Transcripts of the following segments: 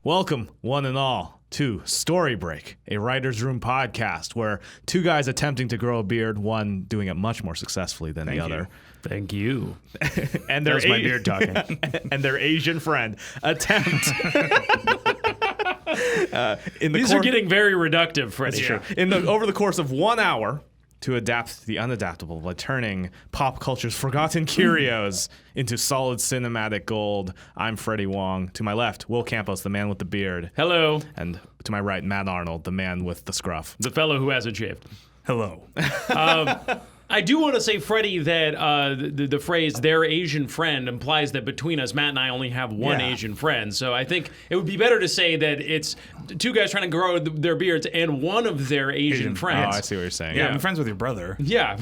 Welcome, one and all, to Story Break, a writer's room podcast where two guys attempting to grow a beard, one doing it much more successful than the other. Thank you. And their That's my beard talking. And their Asian friend attempt. These are getting very reductive, Freddie. That's true. Over the course of 1 hour, to adapt to the unadaptable by turning pop culture's forgotten curios into solid cinematic gold. I'm Freddie Wong. To my left, Will Campos, the man with the beard. Hello. And to my right, Matt Arnold, the man with the scruff. The fellow who hasn't shaved. Hello. I do want to say, Freddie, that the phrase "their Asian friend" implies that between us, Matt and I only have one Asian friend. So I think it would be better to say that it's two guys trying to grow their beards and one of their Asian friends. Oh, I see what you're saying. Yeah, I'm friends with your brother. Yeah.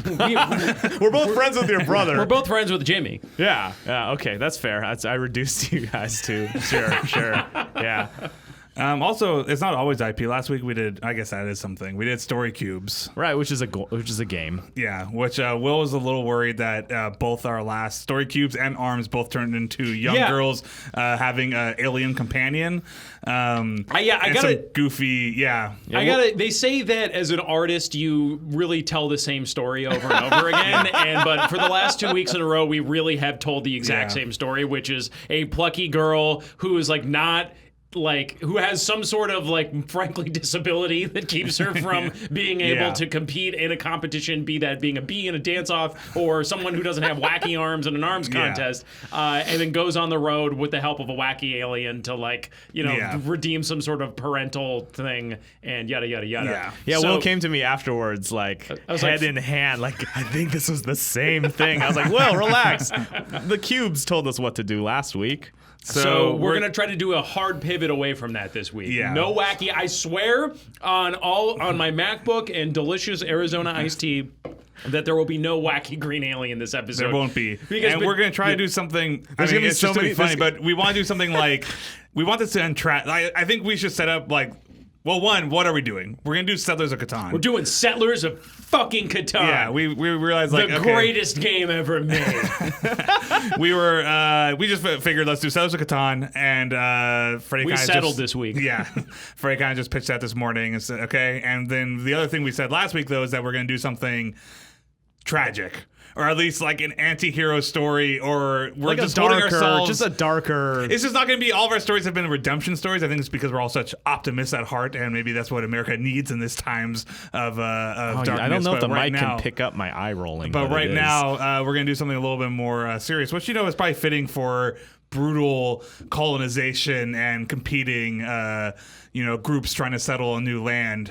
We're both friends with your brother. We're both friends with Jimmy. Yeah. Okay, that's fair. I reduced you guys to sure. Yeah. Also, it's not always IP. Last week we did, I guess that is something. We did story cubes. Right, which is a game. Yeah, which Will was a little worried that both our last story cubes and arms both turned into young girls having an alien companion. I got some goofy. They say that as an artist, you really tell the same story over and over again. But for the last 2 weeks in a row, we really have told the exact same story, which is a plucky girl who is who has some sort of frankly disability that keeps her from being able to compete in a competition, be that being a bee in a dance-off or someone who doesn't have wacky arms in an arms contest, and then goes on the road with the help of a wacky alien to redeem some sort of parental thing and yada yada yada. Yeah, so, Will came to me afterwards head in hand, I think this was the same thing. I was like, Will, relax. The cubes told us what to do last week. So we're going to try to do a hard pivot away from that this week. Yeah. No wacky. I swear on my MacBook and delicious Arizona iced tea that there will be no wacky green alien this episode. There won't be. We're going to try to do something. It's just going to be funny, but we want to do something we want this to entrap. I think we should set up what are we doing? We're going to do Settlers of Catan. We're doing Settlers of fucking Catan. Yeah, we realized the greatest game ever made. We just figured let's do Settlers of Catan, and Freddie we settled this week. Yeah, Freddie kind of just pitched that this morning and said, okay. And then the other thing we said last week though is that we're going to do something tragic. Or at least an anti-hero story, or we're just holding ourselves. Just a darker. It's just not going to be all of our stories have been redemption stories. I think it's because we're all such optimists at heart, and maybe that's what America needs in this times of darkness. I don't know if the mic can pick up my eye rolling. But right now, we're going to do something a little bit more serious, which is probably fitting for brutal colonization and competing, groups trying to settle a new land,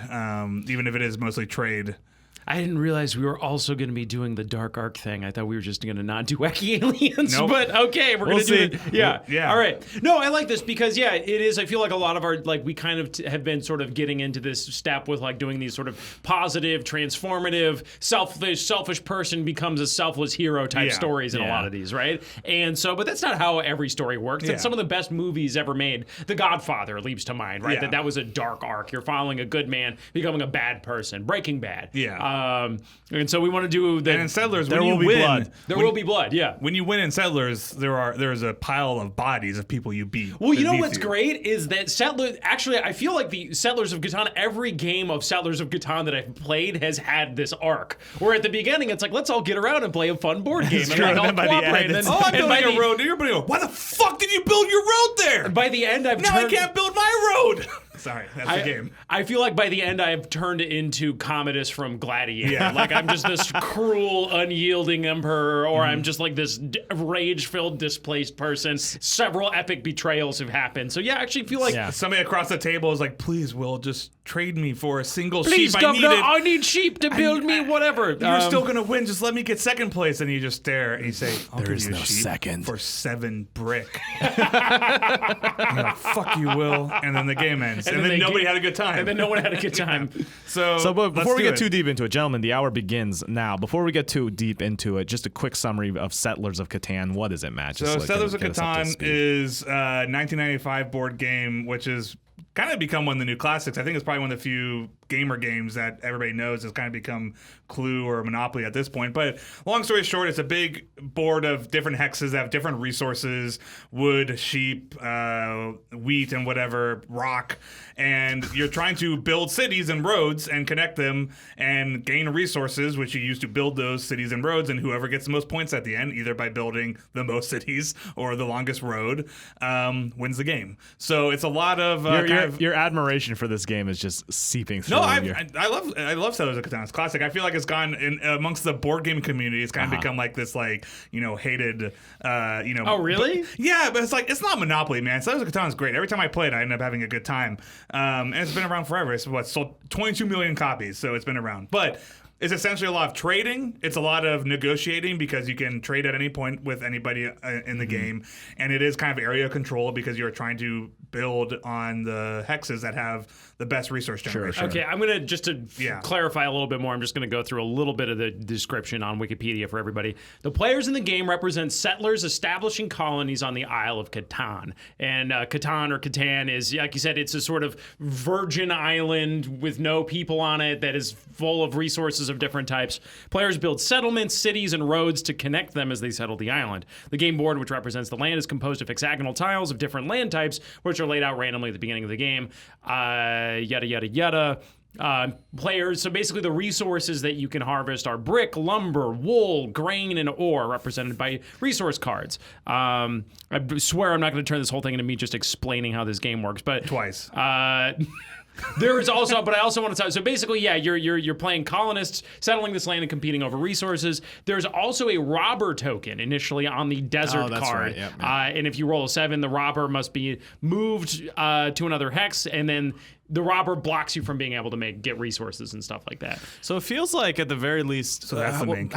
even if it is mostly trade. I didn't realize we were also going to be doing the Dark Arc thing. I thought we were just going to not do wacky aliens. Nope. But okay, we're going to do it. Yeah. All right. No, I like this because, it is. I feel like a lot of our, we kind of have been sort of getting into this step with doing these sort of positive, transformative, selfish person becomes a selfless hero type stories in a lot of these, right? And so, but that's not how every story works. And some of the best movies ever made, The Godfather leaps to mind, right? That was a dark arc. You're following a good man becoming a bad person. Breaking Bad. Yeah. And so we want to do that. And in Settlers, there will be blood. There will be blood. Yeah. When you win in Settlers, there's a pile of bodies of people you beat. Well, you know what's great is that Settlers. Actually, I feel like the Settlers of Catan. Every game of Settlers of Catan that I've played has had this arc. Where at the beginning it's let's all get around and play a fun board game and all cooperate. I'm building a road. Everybody go, why the fuck did you build your road there? By the end, I can't build my road. Sorry, that's the game. I feel like by the end I have turned into Commodus from Gladiator. I'm just this cruel, unyielding emperor, or I'm just this rage-filled, displaced person. Several epic betrayals have happened. So I actually feel like somebody across the table is please, Will, just trade me for a single sheep. Please, Governor, I need sheep to build me whatever. You're still gonna win. Just let me get second place. And you just stare and you say, I'll give you a sheep second for 7 brick. Fuck you, Will. And then the game ends. And then nobody had a good time. And then no one had a good time. But before we get too deep into it, gentlemen, the hour begins now. Before we get too deep into it, just a quick summary of Settlers of Catan. What is it, Matt? Settlers of Catan is a 1995 board game, which is kind of become one of the new classics. I think it's probably one of the few gamer games that everybody knows has kind of become Clue or Monopoly at this point. But long story short, it's a big board of different hexes that have different resources: wood, sheep, wheat, and whatever, rock. And you're trying to build cities and roads and connect them and gain resources, which you use to build those cities and roads. And whoever gets the most points at the end, either by building the most cities or the longest road, wins the game. So it's a lot of your admiration for this game is just seeping through. No, I love Settlers of Catan. It's classic. I feel like it's gone in amongst the board game community. It's kind of become like this, like, hated. Oh, really? But it's like, it's not Monopoly, man. Settlers of Catan is great. Every time I play it, I end up having a good time. And it's been around forever. It's sold 22 million copies, so it's been around. But it's essentially a lot of trading. It's a lot of negotiating because you can trade at any point with anybody in the game. And it is kind of area control because you're trying to build on the hexes that have the best resource generation. Sure. Okay, I'm going to clarify a little bit more. I'm just going to go through a little bit of the description on Wikipedia for everybody. The players in the game represent settlers establishing colonies on the Isle of Catan. And Catan or Catan is, like you said, it's a sort of virgin island with no people on it that is full of resources of different types. Players build settlements, cities, and roads to connect them as they settle the island. The game board, which represents the land, is composed of hexagonal tiles of different land types, which are laid out randomly at the beginning of the game. Yada, yada, yada. Players, so basically the resources that you can harvest are brick, lumber, wool, grain, and ore, represented by resource cards. I swear I'm not going to turn this whole thing into me just explaining how this game works, but Twice. There is also, but I also want to talk. So basically, yeah, you're playing colonists, settling this land and competing over resources. There's also a robber token initially on the desert card, right. Yep. And if you roll a 7, the robber must be moved to another hex, and then the robber blocks you from being able to get resources and stuff like that. So it feels like at the very least. So that's the main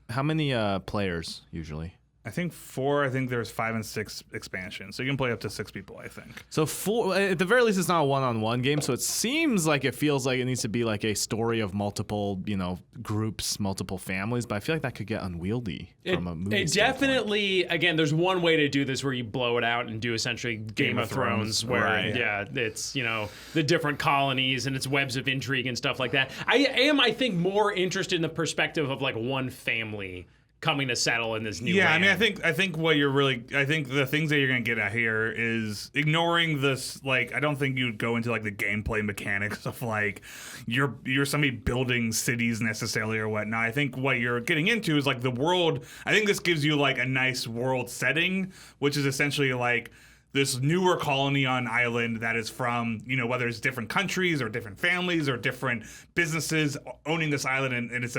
how many players usually? I think 4. I think there's 5 and 6 expansions, so you can play up to 6 people, I think. So 4, at the very least, it's not a one-on-one game. So it seems like it feels like it needs to be like a story of multiple, groups, multiple families. But I feel like that could get unwieldy from a movie. It definitely, again, there's one way to do this where you blow it out and do essentially Game of Thrones, where it's the different colonies and it's webs of intrigue and stuff like that. I think, more interested in the perspective of like one family coming to settle in this new land. I mean, I think the things that you're gonna get at here is ignoring this. Like, I don't think you'd go into like the gameplay mechanics of like you're somebody building cities necessarily or whatnot. I think what you're getting into is like the world. I think this gives you like a nice world setting, which is essentially like this newer colony on island that is from, whether it's different countries or different families or different businesses owning this island, and it's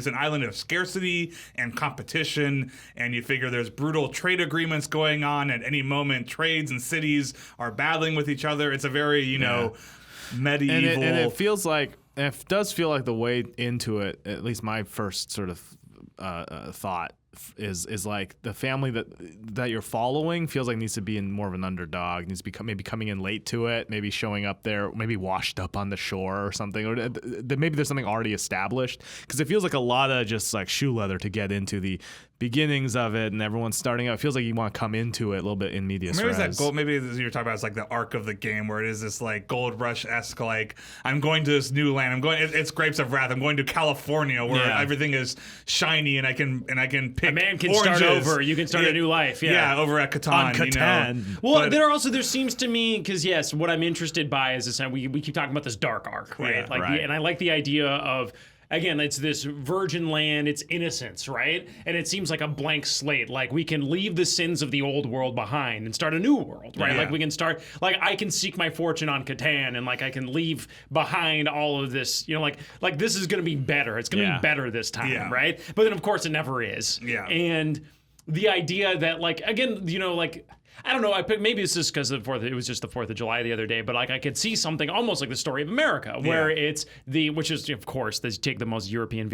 an island of scarcity and competition, and you figure there's brutal trade agreements going on at any moment. Trades and cities are battling with each other. It's a very, medieval. And it feels like, it does feel like the way into it, at least my first sort of thought, is like the family that you're following feels like needs to be in more of an underdog, needs to be maybe coming in late to it, maybe showing up there, maybe washed up on the shore or something, or maybe there's something already established, because it feels like a lot of just like shoe leather to get into the beginnings of it, and everyone's starting out. It feels like you want to come into it a little bit in medias res. Maybe you're talking about, it's like the arc of the game where it is this like Gold Rush-esque, like, I'm going to this new land. It's Grapes of Wrath. I'm going to California where everything is shiny and I can pick a man can oranges. Start over. You can start a new life. Yeah, over at Catan. On Catan. Well, there seems to me, because yes, what I'm interested by is this. We keep talking about this dark arc, right? Yeah, and I like the idea of. Again, it's this virgin land, it's innocence, right? And it seems like a blank slate. Like, we can leave the sins of the old world behind and start a new world, right? Yeah. Like, we can start, like, I can seek my fortune on Catan, and like I can leave behind all of this, like this is gonna be better. It's gonna be better this time, right? But then of course it never is. Yeah. And the idea that, like, again, like, I don't know. Maybe it's just because it was just the 4th of July the other day, but like I could see something almost like the Story of America, where it's which is, of course, they take the most European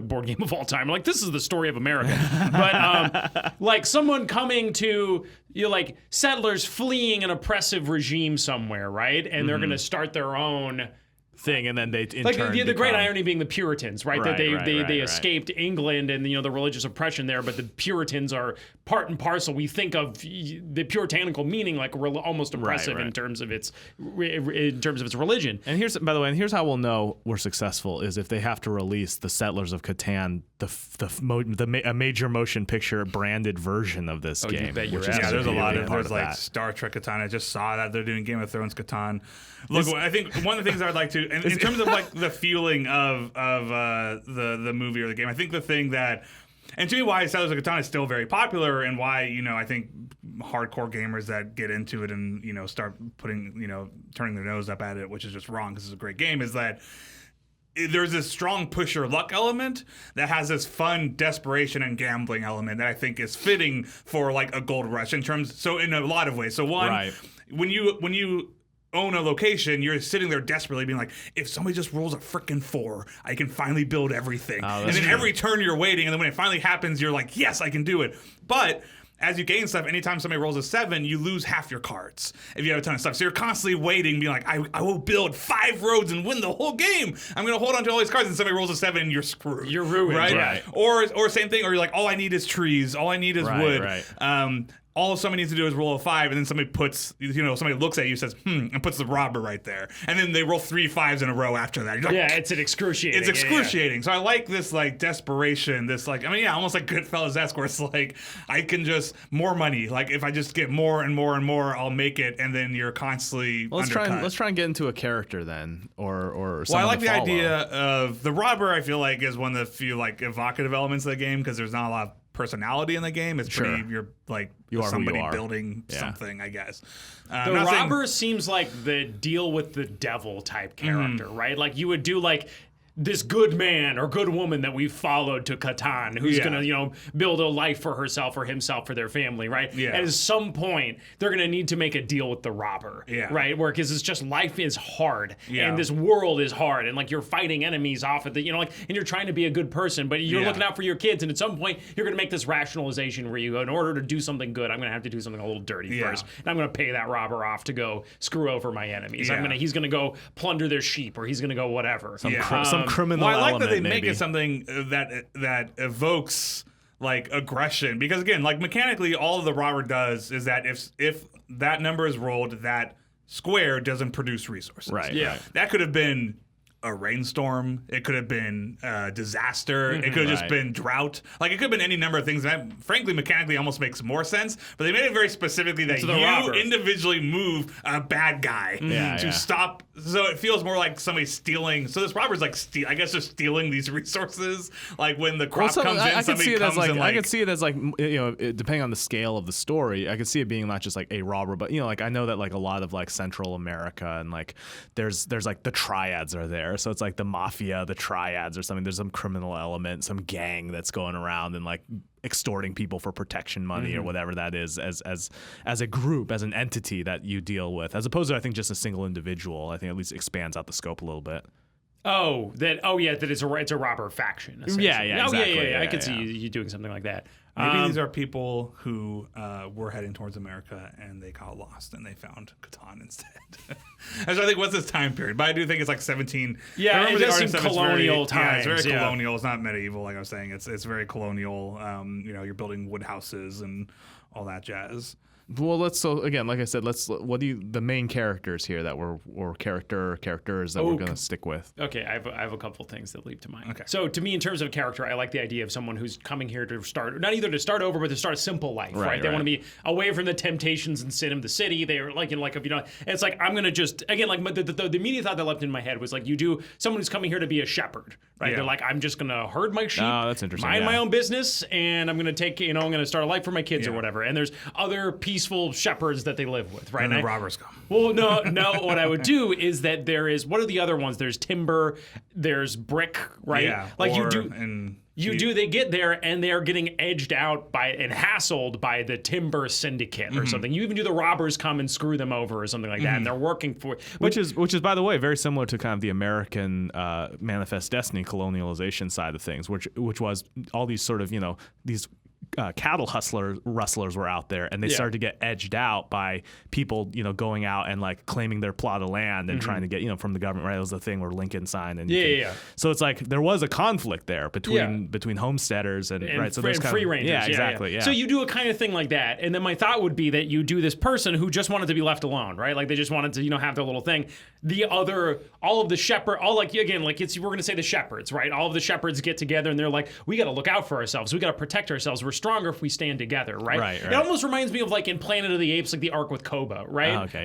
board game of all time. Like, this is the Story of America, but like someone coming to like settlers fleeing an oppressive regime somewhere, right? And they're going to start their own thing, and then they in like turn the great become- irony being the Puritans, right? That Right, they right. escaped England and the religious oppression there, but the Puritans are part and parcel. We think of the puritanical meaning like almost oppressive right. in terms of its religion. And here's, by the way, and here's how we'll know we're successful is if they have to release the Settlers of Catan, a major motion picture branded version of this game. You bet your which is ass. Yeah, gonna there's a be lot big of part there's like that. Star Trek Catan. I just saw that they're doing Game of Thrones Catan. Look, I think one of the things I'd like to, in terms of like the feeling of the movie or the game, I think the thing that, and to me, why Settlers of Catan is still very popular, and why I think hardcore gamers that get into it and start putting turning their nose up at it, which is just wrong because it's a great game, is that there's this strong push your luck element that has this fun desperation and gambling element that I think is fitting for like a gold rush in a lot of ways. So one, Right. when you own a location, you're sitting there desperately being like, if somebody just rolls a frickin' 4, I can finally build everything. And that's then true. every turn you're waiting, and then when it finally happens, you're like, yes, I can do it. But as you gain stuff, anytime somebody rolls a 7, you lose half your cards if you have a ton of stuff. So you're constantly waiting, being like, I will build 5 roads and win the whole game. I'm going to hold on to all these cards, and somebody rolls a 7, you're screwed. You're ruined, right? Or same thing, or you're like, all I need is trees. All I need is wood. Right. All somebody needs to do is roll a 5, and then somebody puts, somebody looks at you, says, and puts the robber right there. And then they roll 3 5s in a row after that. You're like, Yeah, it's an excruciating. it's excruciating. So I like this like desperation, this like, almost like Goodfellas-esque, where it's like, I can just, more money. Like if I just get more and more and more, I'll make it. And then you're constantly Let's undercut. try and get into a character then, or Well, I someone like to the follow. idea of the robber. I feel like is one of the few like evocative elements of the game, because there's not a lot of personality in the game. It's pretty, you're like You are who somebody you are. building Yeah. something, I guess. The robber seems like the deal with the devil type character, right? Like you would do like this good man or good woman that we've followed to Catan, who's Yeah. gonna, build a life for herself or himself for their family, right? Yeah. At some point, they're gonna need to make a deal with the robber, Yeah. right? Where because it's just life is hard Yeah. and this world is hard, and like you're fighting enemies off at the, and you're trying to be a good person, but you're Yeah. looking out for your kids, and at some point you're gonna make this rationalization where you go, in order to do something good, I'm gonna have to do something a little dirty Yeah. first, and I'm gonna pay that robber off to go screw over my enemies. Yeah. He's gonna go plunder their sheep, or he's gonna go whatever. some Yeah. criminal Well, I like element. that they maybe. make it something that evokes like aggression, because again, like mechanically, all of the robber does is that if that number is rolled, that square doesn't produce resources. Right. Yeah. Right. That could have been a rainstorm. It could have been disaster. It could have just Right. been drought. Like it could have been any number of things. That frankly, mechanically, almost makes more sense. But they made it very specifically that the you robber. individually move a bad guy Yeah, to yeah. stop. So it feels more like somebody stealing. So this robber's like, I guess, just stealing these resources. Like when the crop comes in, I could somebody see it comes as like, and I like. could see it as like, depending on the scale of the story, I could see it being not just like a robber, but like I know that like a lot of like Central America and like there's like the triads are there, so it's like the mafia, the triads or something. There's some criminal element, some gang that's going around and like extorting people for protection money or whatever that is, as a group, as an entity that you deal with, as opposed to I think just a single individual. I think at least expands out the scope a little bit. That it's a robber faction. Essentially. Yeah, exactly. I Yeah, could yeah. see you doing something like that. Maybe these are people who were heading towards America and they got lost and they found Catan instead. As I think, what's this time period? But I do think it's like 17. Yeah, I remember it the does art seem and stuff, it's colonial Yeah, it's times, very yeah. colonial. It's not medieval, like I was saying. It's very colonial. You're building wood houses and all that jazz. Well, again, like I said, the main characters here that or characters that we're gonna stick with. Okay, I have a couple things that leap to mind. Okay. So to me, in terms of character, I like the idea of someone who's coming here to start, not either to start over, but to start a simple life, right? They right. want to be away from the temptations and sin of the city. They're like, it's like, I'm going to just, again, like the immediate thought that leapt in my head was like, you do, someone who's coming here to be a shepherd, right? Yeah. They're like, I'm just going to herd my sheep, Oh, that's interesting, mind my yeah. own business, and I'm going to take, I'm going to start a life for my kids or whatever. And there's other peaceful shepherds that they live with, right? And the I- robbers come. well, no. What I would do is that what are the other ones? There's timber, there's brick, right? Yeah. Like or- you do. And They get there and they are getting edged out and hassled by the timber syndicate or something. You even do the robbers come and screw them over or something like that, and they're working for. Which is, by the way, very similar to kind of the American Manifest Destiny colonialization side of things, which was all these sort of these cattle rustlers were out there, and they started to get edged out by people, going out and like claiming their plot of land and trying to get, from the government. Right, it was the thing where Lincoln signed, and so it's like there was a conflict there between homesteaders and right, so there's free rangers. Yeah, exactly. Yeah. So you do a kind of thing like that, and then my thought would be that you do this person who just wanted to be left alone, right? Like they just wanted to, have their little thing. All of the shepherd, we're going to say the shepherds, right? All of the shepherds get together and they're like, we got to look out for ourselves. We got to protect ourselves. We're stronger if we stand together, right? Right. It almost reminds me of like in Planet of the Apes, like the arc with Koba, right? Oh, okay.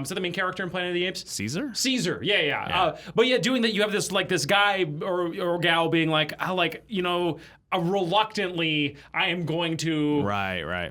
Is that the main character in Planet of the Apes? Caesar. Yeah. But doing that, you have this guy or gal being like, reluctantly, I am going to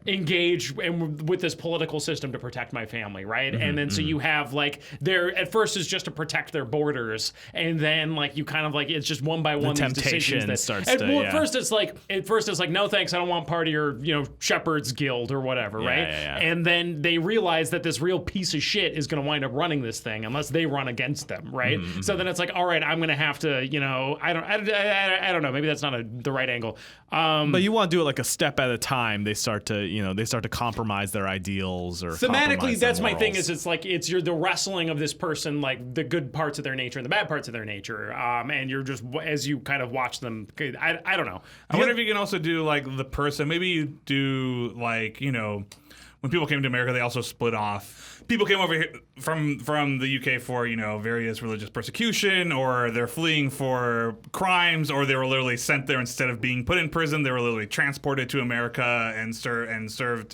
engage with this political system to protect my family, right? And then so you have like at first is just to protect their borders, and then like you kind of like it's just one by one the these decisions temptation starts at to. First it's like no thanks, I don't want part of your shepherd's guild or whatever, right? And then they realize that this real piece of shit is going to wind up running this thing unless they run against them, right? So then it's like, all right, I'm going to have to, I don't know, maybe that's not the right angle. But you want to do it like a step at a time. They start to compromise their ideals or thematically. That's my thing. morals. Is it's you're the wrestling of this person, like the good parts of their nature and the bad parts of their nature, and you're just as you kind of watch them. I don't know. I wonder if you can also do like the person. Maybe you do like when people came to America, they also split off. People came over here from the UK for various religious persecution, or they're fleeing for crimes, or they were literally sent there instead of being put in prison. They were literally transported to America and served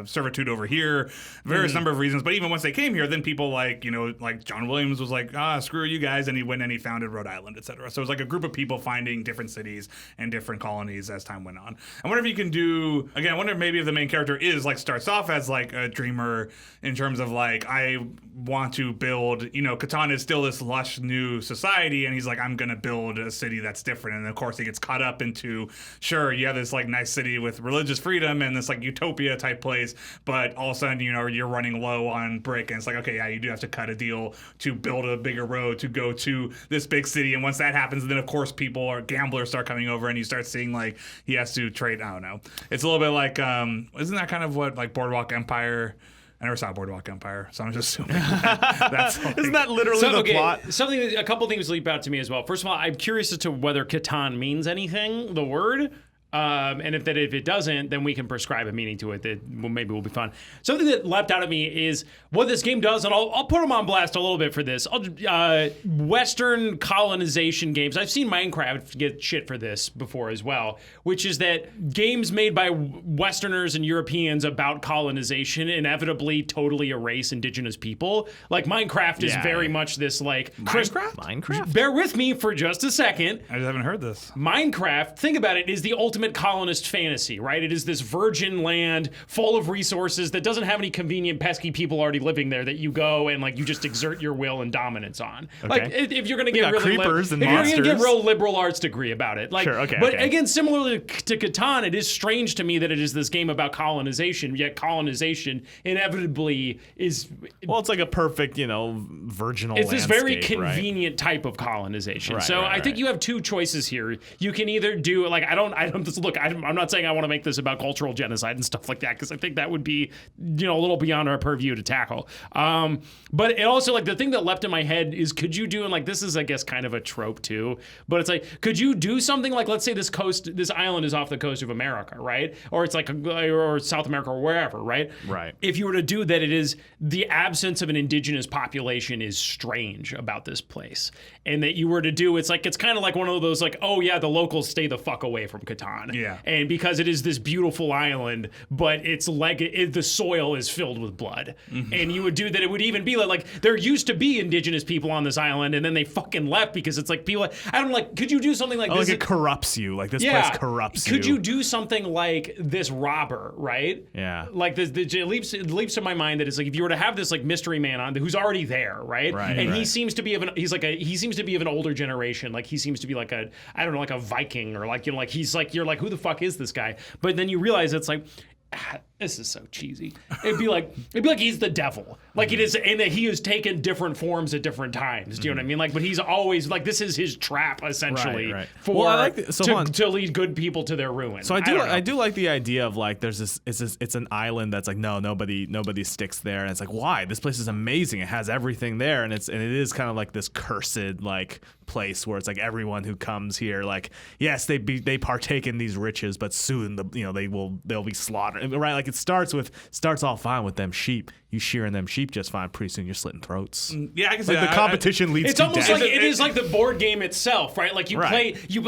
servitude over here. Various number of reasons. But even once they came here, then people like John Williams was like, screw you guys, and he went and he founded Rhode Island, etc. So it was like a group of people finding different cities and different colonies as time went on. I wonder if you can do again. I wonder if maybe if the main character is like starts off as like a dreamer in terms of like I want to build, Catan is still this lush new society, and he's like, I'm gonna build a city that's different. And of course he gets caught up into, sure, you have this like nice city with religious freedom and this like utopia type place, but all of a sudden you're running low on brick, and it's like, okay, yeah, you do have to cut a deal to build a bigger road to go to this big city. And once that happens, then of course gamblers start coming over, and you start seeing like he has to trade. I don't know, it's a little bit like isn't that kind of what like Boardwalk Empire? I never saw Boardwalk Empire, so I'm just assuming that's like, isn't that literally the plot? A couple things leap out to me as well. First of all, I'm curious as to whether Catan means anything, the word. And if it doesn't, then we can prescribe a meaning to it that maybe will be fun. Something that leapt out at me is what this game does, and I'll put them on blast a little bit for this. Western colonization games. I've seen Minecraft get shit for this before as well, which is that games made by Westerners and Europeans about colonization inevitably totally erase indigenous people. Like Minecraft is very much this like Minecraft? Bear with me for just a second. I just haven't heard this. Minecraft, think about it, is the ultimate colonist fantasy, right? It is this virgin land full of resources that doesn't have any convenient pesky people already living there that you go and like you just exert your will and dominance on. Okay. Like if you're gonna get really creepers and if you're gonna get monsters. real liberal arts degree about it, like. Sure, okay, but okay. again, similarly to Catan, it is strange to me that it is this game about colonization. Yet colonization inevitably is. Well, it's like a perfect, virginal. It's this very landscape, right? convenient type of colonization. Right, so right, I think you have two choices here. You can either do like I'm not saying I want to make this about cultural genocide and stuff like that, because I think that would be a little beyond our purview to tackle. But it also like the thing that leapt in my head is could you do, and like this is I guess kind of a trope too, but it's like could you do something like let's say this island is off the coast of America, right? Or it's like or South America or wherever, right? Right. If you were to do that, it is the absence of an indigenous population is strange about this place, and that you were to do it's kind of like one of those like, oh yeah, the locals stay the fuck away from Catan. Yeah. And because it is this beautiful island, but it's like the soil is filled with blood. Mm-hmm. And you would do that, it would even be like there used to be indigenous people on this island, and then they fucking left because it's like people. I don't like. Could you do something like this? Like it corrupts you. Like this place corrupts you. Could you do something like this robber, right? Yeah. Like this, it leaps to my mind that it's like if you were to have this like mystery man on who's already there, right? Right. And right. he seems to be of an older generation. Like he seems to be like a Viking or like like he's like you're like who the fuck is this guy? But then you realize it's like this is so cheesy. It'd be like he's the devil. Like it is, and that he has taken different forms at different times. Do you know what I mean? Like, but he's always like, this is his trap essentially for Well, I like to lead good people to their ruin. So I do like the idea of like there's this it's an island that's like nobody sticks there, and it's like, why? This place is amazing. It has everything there, and it is kind of like this cursed like place where it's like everyone who comes here, like, yes, they partake in these riches, but soon they'll be slaughtered, right? Like it starts all fine with them sheep. You shearing them sheep just fine. Pretty soon you're slitting throats. Yeah, I can see like that. The competition leads it's to almost death. like it is like the board game itself, right? Like you Right. play you.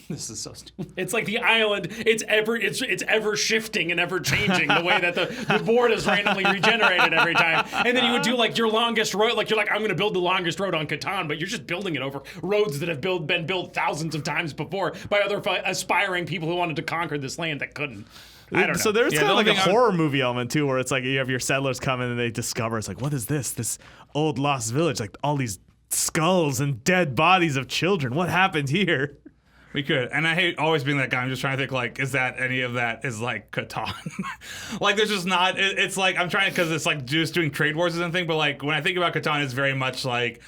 This is so stupid. It's like the island. It's ever shifting and ever changing the way that the board is randomly regenerated every time. And then you would do like your longest road. Like you're like, I'm going to build the longest road on Catan, but you're just building it over roads that have been built thousands of times before by other aspiring people who wanted to conquer this land that couldn't. I don't know. So there's kind of like a horror movie element too, where it's like you have your settlers come in and they discover, it's like, what is this old lost village? Like all these skulls and dead bodies of children. What happened here? We could, and I hate always being that guy. I'm just trying to think, like, is that any of that is like Catan? Like, there's just not. It's like I'm trying, because it's like just doing trade wars and something. But like when I think about Catan, it's very much like,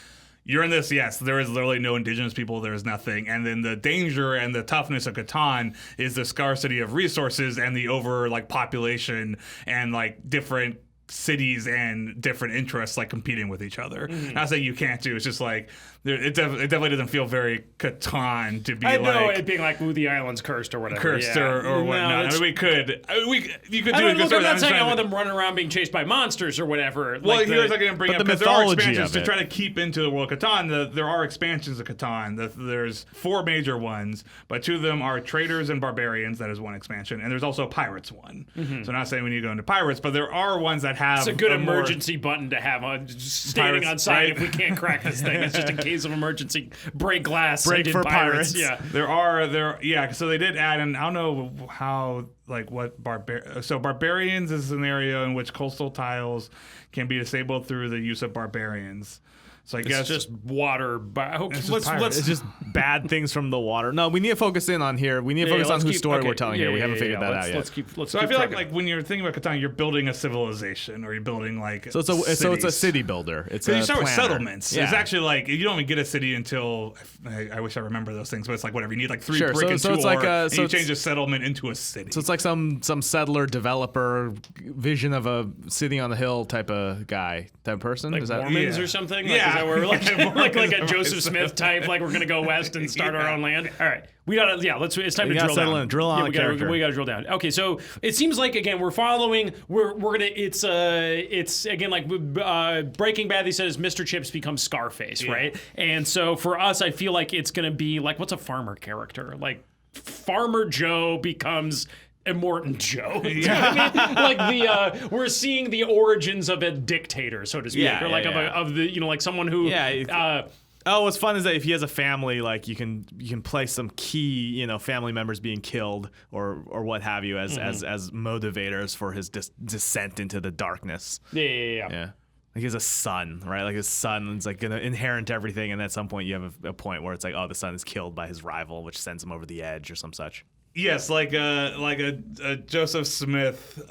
you're in this, yes, there is literally no indigenous people, there is nothing. And then the danger and the toughness of Catan is the scarcity of resources and the over like population and like different cities and different interests like competing with each other. Not saying you can't do, it's just like it definitely doesn't feel very Catan to be I like know it being like, ooh, the island's cursed or whatever. cursed yeah. or whatnot. I mean, you could do a good I'm story. not saying I want them running around being chased by monsters or whatever. Well, like here's like going to bring up, the because there are mythology expansions of to it. try to keep into the world of Catan. There are expansions of Catan. There's 4 major ones, but 2 of them are traders and barbarians. That is one expansion, and there's also pirates one. So I'm not saying we need to go into pirates, but there are ones that have it's a good more emergency button to have standing Pirates, on site right? if we can't crack this thing. It's just in case of emergency. Break glass. Break send in for pirates. Yeah. So they did add, and I don't know how, like what barbarians is an area in which coastal tiles can be disabled through the use of barbarians. So I guess It's just water. It's just bad things from the water. No, we need to focus in on here. We need to focus on whose story we're telling here. We haven't figured that out yet. Let's keep So I feel like when you're thinking about Catan, you're building a civilization, or you're building like So it's a city builder. It's So a you start with planner. settlements. Yeah. It's actually like you don't even get a city until I wish I remember those things, but it's like whatever, you need like 3 Sure, brick and so 2 it's like ore, and so you it's- change a settlement into a city. So it's like some settler developer vision of a city on the hill type of guy, type person. like Is that Mormons Yeah. or something? Like, Yeah. is that where we're like a Mormons Joseph are Smith type, like we're gonna go west and start our own land. All right, we gotta it's time We to gotta drill settle down. in, drill on yeah, a character. we gotta drill down. Okay, so it seems like again we're following. We're gonna it's again like Breaking Bad. They says Mr. Chips becomes Scarface, right? And so for us, I feel like it's gonna be like, what's a farmer character? Like Farmer Joe becomes Immortan Joe. You know what I mean? Like we're seeing the origins of a dictator, so to speak, Yeah, or like yeah, of the like someone who Oh, what's fun is that if he has a family, like you can place some key, family members being killed or what have you as motivators for his descent into the darkness. Yeah. Yeah. Like he has a son, right? Like his son is like gonna inherit everything, and at some point you have a point where it's like, oh, the son is killed by his rival, which sends him over the edge or some such. Yes, like a Joseph Smith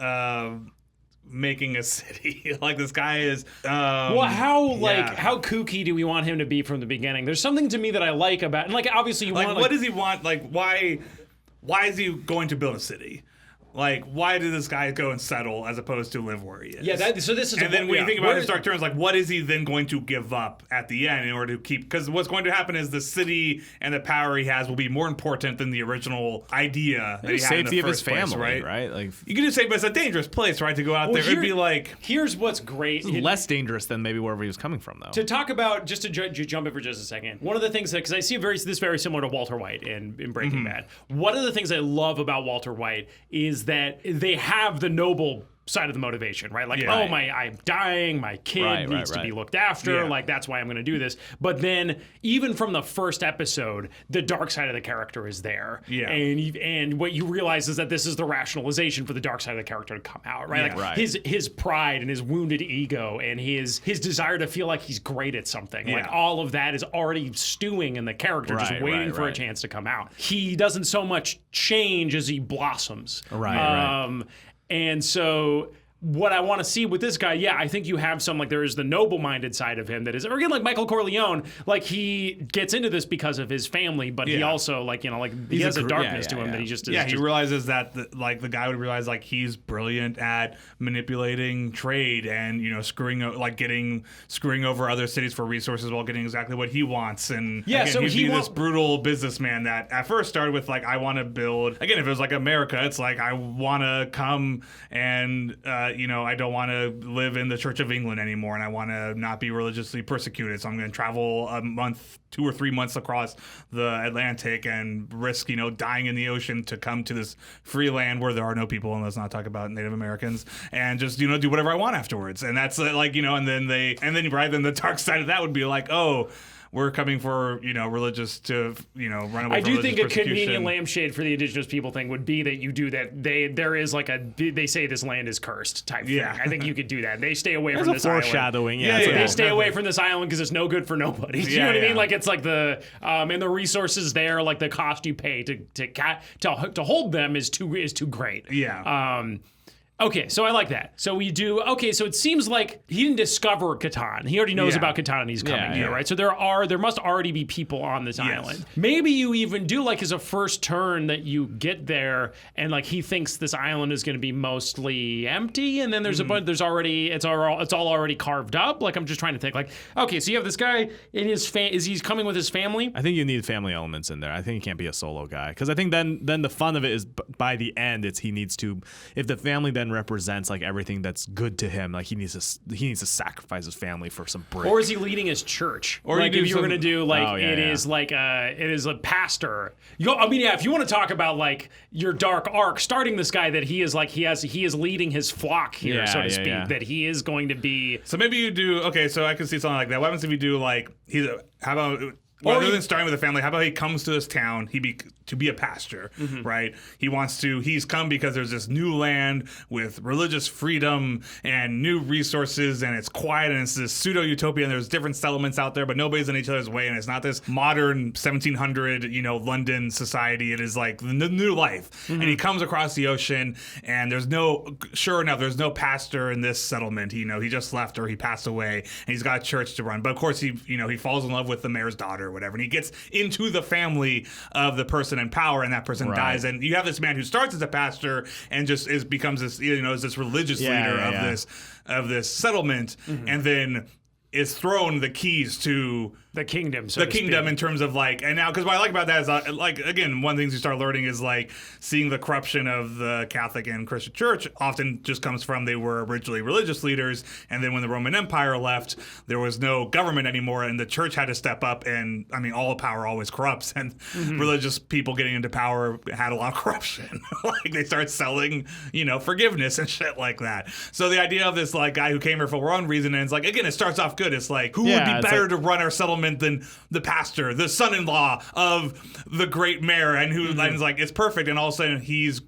making a city. Like this guy is. Well, how kooky do we want him to be from the beginning? There's something to me that I like about, and like obviously you like want what does he want? Like why is he going to build a city? Like, why did this guy go and settle as opposed to live where he is? Yeah, so this is. And then when you think about it in dark terms, like, what is he then going to give up at the end in order to keep? Because what's going to happen is the city and the power he has will be more important than the original idea that he had in the safety of his first place, family, right? Like you can just say, but it's a dangerous place, right? To go out there, it'd be like. Here's what's great. less dangerous than maybe wherever he was coming from, though. To talk about, just to jump in for just a second, one of the things that, because I see this very similar to Walter White in Breaking Bad. One of the things I love about Walter White is that they have the noble side of the motivation, right? Like, I'm dying, my kid needs to be looked after, like that's why I'm going to do this. But then, even from the first episode, the dark side of the character is there, and what you realize is that this is the rationalization for the dark side of the character to come out, right? Like his pride and his wounded ego and his desire to feel like he's great at something, like all of that is already stewing in the character, just waiting for a chance to come out. He doesn't so much change as he blossoms, And so what I want to see with this guy, I think you have some, like, there is the noble-minded side of him that is, or again, like Michael Corleone, like, he gets into this because of his family, but he also, like, you know, like, he has a darkness to him that he just is. Yeah, he realizes that, the guy would realize, like, he's brilliant at manipulating trade and, you know, screwing over other cities for resources while getting exactly what he wants. And again, so he'd be this brutal businessman that at first started with, like, I want to build, again, if it was like America, it's like, I want to come and, you know, I don't want to live in the Church of England anymore, and I want to not be religiously persecuted. So I'm going to travel a month, 2 or 3 months across the Atlantic and risk, you know, dying in the ocean to come to this free land where there are no people, and let's not talk about Native Americans, and just, you know, do whatever I want afterwards. And that's like, you know, and then the dark side of that would be like, oh, we're coming for, you know, religious to, you know, run away I from do religious think a persecution. convenient lampshade for the indigenous people thing would be that you do that. There is like they say this land is cursed type thing. I think you could do that. They stay away from this foreshadowing. island. They stay away from this island because it's no good for nobody. You know what I mean? Like, it's like the and the resources there, like the cost you pay to hold them is too great. Okay, so I like that. So we do, so it seems like he didn't discover Catan. He already knows about Catan and he's coming here, right? So there must already be people on this island. Maybe you even do, like, as a first turn that you get there and, like, he thinks this island is going to be mostly empty, and then there's a bunch, it's all already carved up. Like, I'm just trying to think, like, okay, so you have this guy in his is he's coming with his family? I think you need family elements in there. I think he can't be a solo guy, because I think then the fun of it is by the end, if the family then represents, like, everything that's good to him, like, he needs to sacrifice his family for some brick. Or is he leading his church? Or like, if you were going to do, like, it is a pastor. If you want to talk about, like, your dark arc, starting this guy that he is, like, he is leading his flock here, so to speak, that he is going to be. So maybe you do, so I can see something like that. What happens if you do, like, how about, rather than starting with a family, how about he comes to this town, to be a pastor, right? He's come because there's this new land with religious freedom and new resources, and it's quiet, and it's this pseudo-utopia, and there's different settlements out there, but nobody's in each other's way, and it's not this modern 1700, you know, London society. It is like the new life. And he comes across the ocean, and there's no pastor in this settlement. He just left, or he passed away, and he's got a church to run. But of course, he falls in love with the mayor's daughter or whatever, and he gets into the family of the person in power, and that person dies, and you have this man who starts as a pastor and just becomes this, you know, is this religious leader of this settlement, and then is thrown the keys to the kingdom, in terms of, like, and now, because what I like about that is, like, again, one of the things you start learning is, like, seeing the corruption of the Catholic and Christian church often just comes from they were originally religious leaders, and then when the Roman Empire left, there was no government anymore, and the church had to step up, and I mean, all power always corrupts, and religious people getting into power had a lot of corruption. Like, they start selling, you know, forgiveness and shit like that. So the idea of this, like, guy who came here for one reason, and it's like, again, it starts off good. It's like, who would be better to run our settlement than the pastor, the son-in-law of the great mayor, and who and it's like, it's perfect, and all of a sudden he's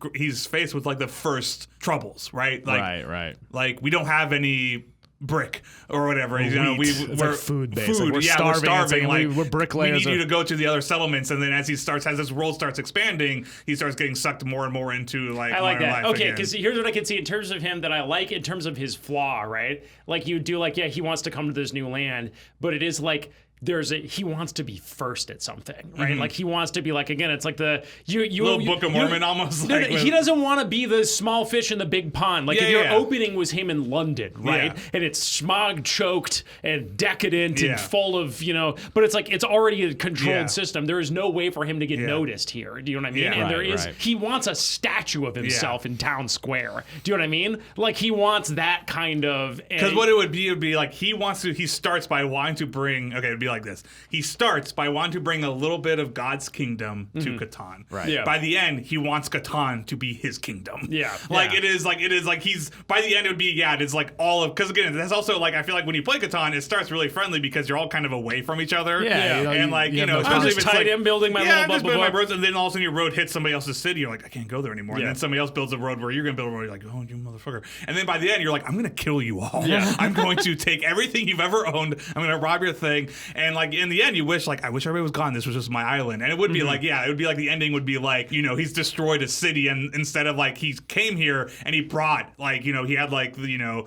faced with, like, the first troubles, right? Like, right. Like, we don't have any brick or whatever. We're like food based. Like, we're starving. Like, we're bricklayers. We need you to go to the other settlements, and then as this world starts expanding, he starts getting sucked more and more into, like, I like that. Okay, because here's what I can see in terms of him that I like in terms of his flaw, right? Like, you do, like, he wants to come to this new land, but it is like, he wants to be first at something, right? Like, he wants to be, like, again, it's like the little Book of Mormon almost. No, he doesn't want to be the small fish in the big pond. Like, if your opening was him in London, right? And it's smog choked and decadent and full of, you know, but it's like, it's already a controlled system. There is no way for him to get noticed here. Do you know what I mean? And he wants a statue of himself in town square. Do you know what I mean? Like, he wants that kind of. Because what it would be like, he starts by wanting to bring, it'd be like this. He starts by wanting to bring a little bit of God's kingdom to Catan. Right. Yeah. By the end, he wants Catan to be his kingdom. Yeah. It is like he's, by the end it would be, it's like all of, because again, that's also, like, I feel like when you play Catan, it starts really friendly because you're all kind of away from each other. Yeah. And I'm just tight in building my little bubble. My roads, and then all of a sudden your road hits somebody else's city. You're like, I can't go there anymore. And then somebody else builds a road where you're going to build a road. You're like, oh, you motherfucker. And then by the end, you're like, I'm going to kill you all. I'm going to take everything you've ever owned. I'm going to rob your thing. And like in the end, you wish like I wish everybody was gone. This was just my island, and it would be like it would be like the ending would be like he's destroyed a city, and instead of like he came here and he brought like he had like the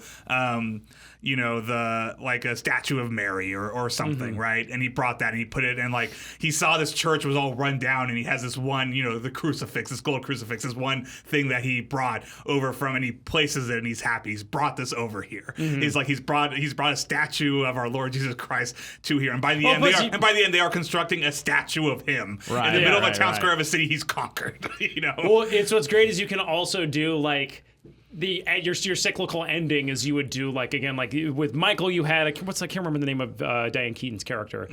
like a statue of Mary or something, right? And he brought that and he put it in like he saw this church was all run down and he has this one, the crucifix, this gold crucifix, this one thing that he brought over from and he places it and he's happy. He's brought this over here. He's like he's brought a statue of our Lord Jesus Christ to here. And by the end they are constructing a statue of him in the middle of a town square of a city he's conquered. Well, what's great is you can also do like your cyclical ending is you would do like again like with Michael you had I can't remember the name of Diane Keaton's character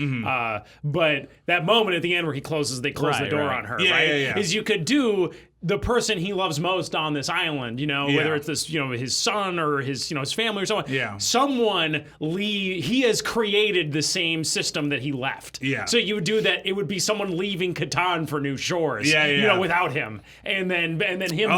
but that moment at the end where they close the door on her is you could do the person he loves most on this island, whether it's this, his son or his family or someone. Yeah. Someone he has created the same system that he left. Yeah. So you would do that. It would be someone leaving Catan for new shores. Without him, and then him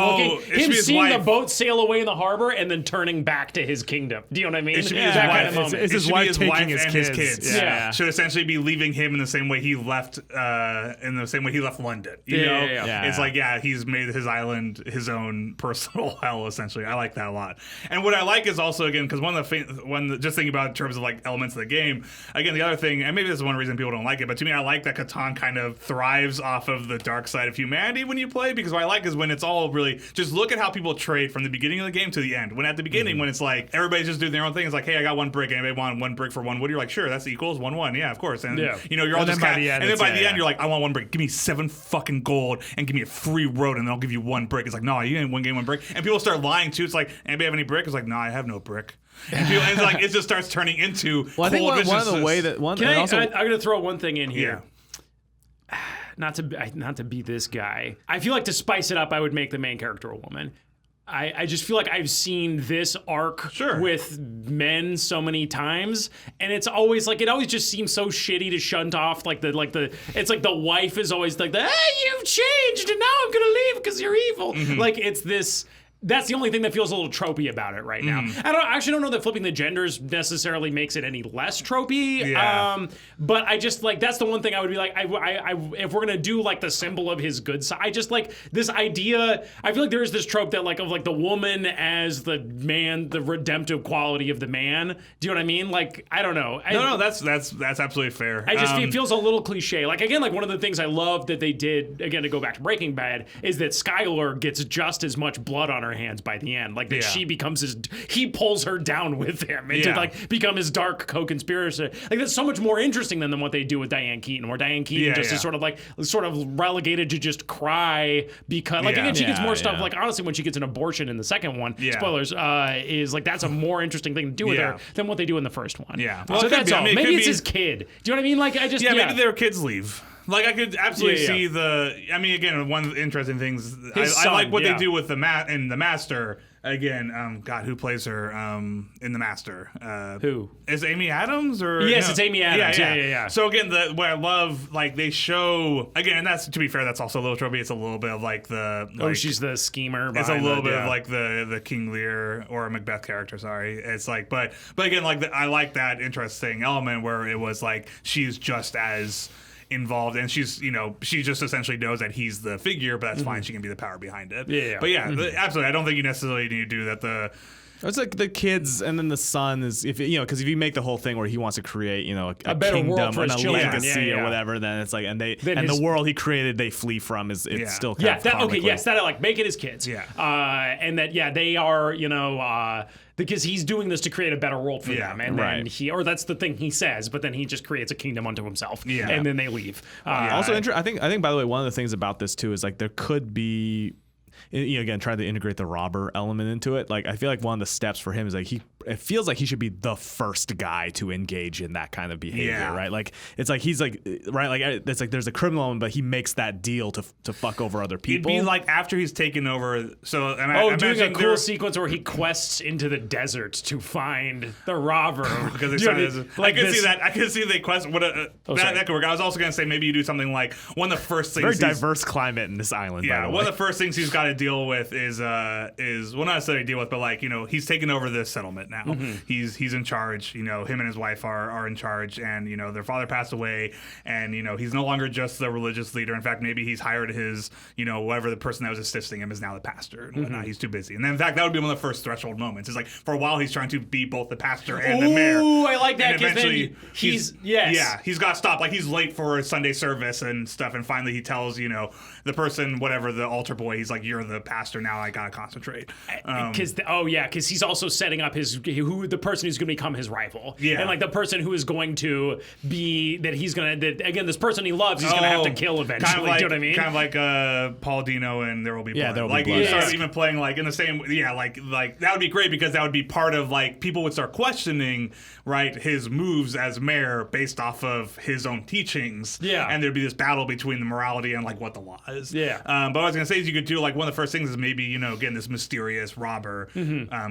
seeing the boat sail away in the harbor and then turning back to his kingdom. Do you know what I mean? It should be his wife. Kind of moment. It's his wife taking his kids. Yeah. Should essentially be leaving him in the same way he left. In the same way he left London. You know? It's like he's made his island his own personal hell essentially. I like that a lot. And what I like is also again because just thinking about in terms of like elements of the game. Again, the other thing, and maybe this is one reason people don't like it, but to me, I like that Catan kind of thrives off of the dark side of humanity when you play. Because what I like is when it's all really just look at how people trade from the beginning of the game to the end. When at the beginning, when it's like everybody's just doing their own thing, it's like, hey, I got 1 brick. Anybody want 1 brick for 1 wood? You're like, sure, that's equals 1-1. Yeah, of course. And you're all just by the end, you're like, I want 1 brick. Give me 7 fucking gold and give me a free road, and then I'll give you 1 brick. It's like, no, you ain't 1 game 1 brick. And people start lying too. It's like, anybody have any brick? It's like, no, I have no brick. And it's like it just starts turning into. Well, I think one of the way that one. I'm going to throw one thing in here. Yeah. Not to be this guy. I feel like to spice it up, I would make the main character a woman. I just feel like I've seen this arc with men so many times, and it's always like it always just seems so shitty to shunt off it's like the wife is always like hey, you've changed and now I'm gonna leave because you're evil. Like it's this. That's the only thing that feels a little tropey about it right now. I actually don't know that flipping the genders necessarily makes it any less tropey. Yeah. But I just like that's the one thing I would be like, I if we're gonna do like the symbol of his good side, I just like this idea. I feel like there is this trope that like the woman as the man, the redemptive quality of the man. Do you know what I mean? Like I don't know. No, that's absolutely fair. I just it feels a little cliche. Like again, like one of the things I love that they did again to go back to Breaking Bad is that Skylar gets just as much blood on her hands by the end, like that she becomes he pulls her down with him to like become his dark co-conspirator. Like that's so much more interesting than what they do with Diane Keaton, where Diane Keaton is sort of relegated to just cry because again she gets more stuff like honestly when she gets an abortion in the second one, spoilers, is like that's a more interesting thing to do with her than what they do in the first one. Well, so that's all. Maybe it's his kid. Do you know what I mean? Like I just maybe their kids leave. Like I could absolutely see the. I mean, again, one of the interesting things I like what they do with the Master. Again, God, who plays her in the Master? Who is Amy Adams? Or yes, it's Amy Adams. Yeah. So again, what I love, like they show again, and that's to be fair, that's also a little tropey. It's a little bit of like the she's the schemer. It's a little bit of like the King Lear or Macbeth character. Sorry, it's like, but again, like I like that interesting element where it was like she's just as involved and she's she just essentially knows that he's the figure, but that's fine, she can be the power behind it. But absolutely, I don't think you necessarily need to do that. It's like the kids and then the son is because if you make the whole thing where he wants to create a better kingdom world for and his a children. legacy or whatever, then it's like the world he created they flee from is it's still kind of that I like make it his kids and that they are because he's doing this to create a better world for them, and then that's the thing he says, but then he just creates a kingdom unto himself, and then they leave. Also, I think by the way, one of the things about this too is like there could be. Again, trying to integrate the robber element into it. Like, I feel like one of the steps for him is like it feels like he should be the first guy to engage in that kind of behavior, right? Like, it's like he's like, right? Like, it's like there's a criminal element, but he makes that deal to fuck over other people. It'd be like after he's taken over. So, doing a cool sequence where he quests into the desert to find the robber. Because I could see that. I could see they quest. That could work. I was also gonna say maybe you do something like one of the first things. Very diverse climate in this island. Yeah, by the way. One of the first things he's got to deal with is well, not necessarily deal with, but like he's taken over this settlement now. He's in charge. You know, him and his wife are in charge, and you know their father passed away, and you know he's no longer just the religious leader. In fact, maybe he's hired his, you know, whatever the person that was assisting him is now the pastor and whatnot. He's too busy. And then in fact, that would be one of the first threshold moments. It's like for a while he's trying to be both the pastor and the mayor. Ooh, I like that. And Because then eventually he's he's got to stop. Like he's late for a Sunday service and stuff, and finally he tells, you know, the person, whatever, the altar boy, he's like, "You're the pastor now. I gotta concentrate." Because he's also setting up the person who's going to become his rival. Yeah. And like the person who is going to be again, this person he loves, he's going to have to kill eventually. Kind of like, do you know what I mean? Kind of like Paul Dino and There Will Be Blood. There Will Be Like Blood. you start even playing like in the same, like that would be great because that would be part of like people would start questioning, right, his moves as mayor based off of his own teachings. Yeah. And there'd be this battle between the morality and like what the law is. Yeah. But what I was gonna say is you could do like one of the first things is maybe, you know, again, this mysterious robber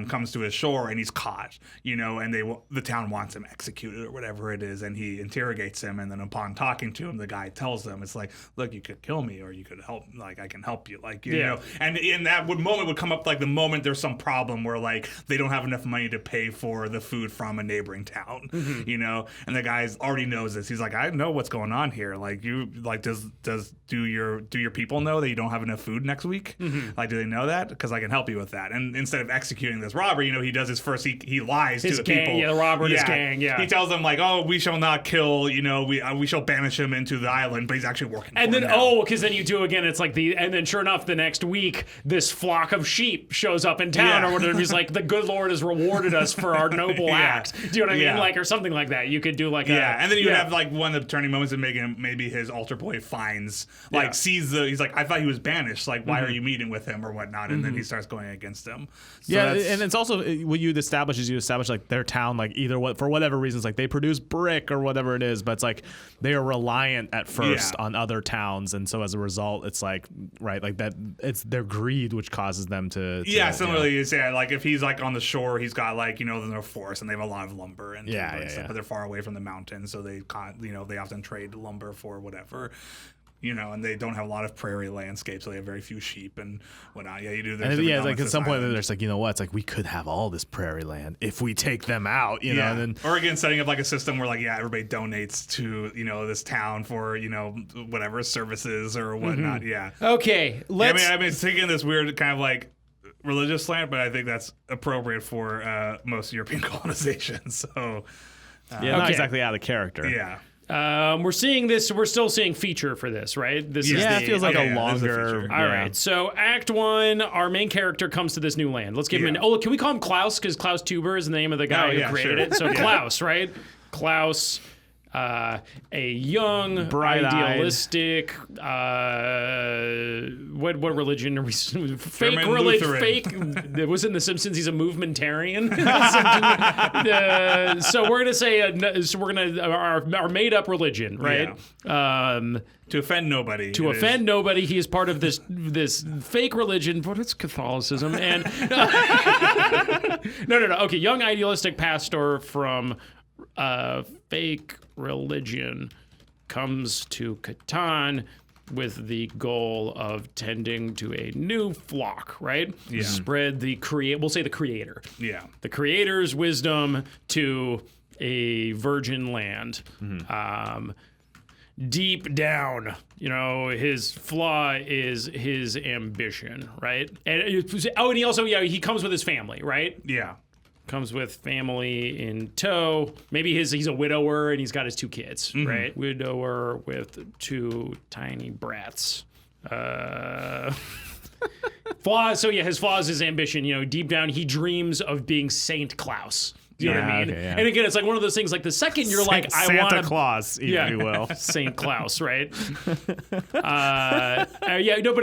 comes to his shore and he's caught, you know, and the town wants him executed or whatever it is, and he interrogates him, and then upon talking to him, the guy tells them, it's like, look, you could kill me or you could help, like I can help you, like you know. And in that moment would come up like the moment there's some problem where like they don't have enough money to pay for the food from a neighboring town, you know, and the guy already knows this. He's like, I know what's going on here. Like you, like do your people know that you don't have enough food next week? Like, do they know that? Because I can help you with that. And instead of executing this robber, you know, he does his first. He lies His to the gang, people. yeah, the robber and his gang, yeah. He tells them like, oh, we shall not kill. You know, we shall banish him into the island. But he's actually working. And for then him now. because then you do again. It's like and then sure enough, the next week, this flock of sheep shows up in town or whatever. He's like, the good Lord has rewarded us for our noble act. Do you know what I mean? Yeah. Like or something like that. You could do like and then you would have like one of the turning moments and maybe his altar boy finds sees he's like, I thought he was banished. Like, why are you meeting with him or whatnot? And then he starts going against him. So and it's also what you establish like their town, like either for whatever reasons, like they produce brick or whatever it is, but it's like they are reliant at first on other towns, and so as a result, it's like like that. It's their greed which causes them to similarly, you say like if he's like on the shore, he's got like, you know, the forest and they have a lot of lumber and stuff, but they're far away from the mountains, so they often trade lumber for whatever. You know, and they don't have a lot of prairie landscape, so they have very few sheep and whatnot. Yeah, you do. Like at some point, there's like, you know what? It's like we could have all this prairie land if we take them out. You know, and then, or again, setting up like a system where like everybody donates to, you know, this town for, you know, whatever services or whatnot. Yeah. Okay. Let's. I mean, it's taking this weird kind of like religious slant, but I think that's appropriate for most European colonization. So. Not exactly out of character. Yeah. We're seeing this. We're still seeing feature for this, right? This is it feels like a longer. All right. So Act 1, our main character comes to this new land. Let's give him an. Oh, can we call him Klaus? Because Klaus Tuber is the name of the guy who created it. So Klaus, right? Klaus. A young, bright-eyed, idealistic. What religion are we? Fake German religion. Lutheran. Fake. It was in The Simpsons. He's a movementarian. So we're gonna say. Our made-up religion, right? Yeah. To offend nobody. To offend nobody, he is part of this fake religion, but it's Catholicism. And no. Okay, young idealistic pastor from fake religion comes to Catan with the goal of tending to a new flock, right? Yeah. Spread we'll say the creator. Yeah. The creator's wisdom to a virgin land. Deep down, you know, his flaw is his ambition, right? And he also, he comes with his family, right? Yeah. Comes with family in tow. Maybe he's a widower and he's got his 2 kids, right? Widower with 2 tiny brats. Flaws. So his flaws is ambition. You know, deep down he dreams of being Saint Klaus. You know what I mean? Okay, yeah. And again, it's like one of those things. Like the second you're like, I want Santa Claus, if you will, Saint Klaus, right? But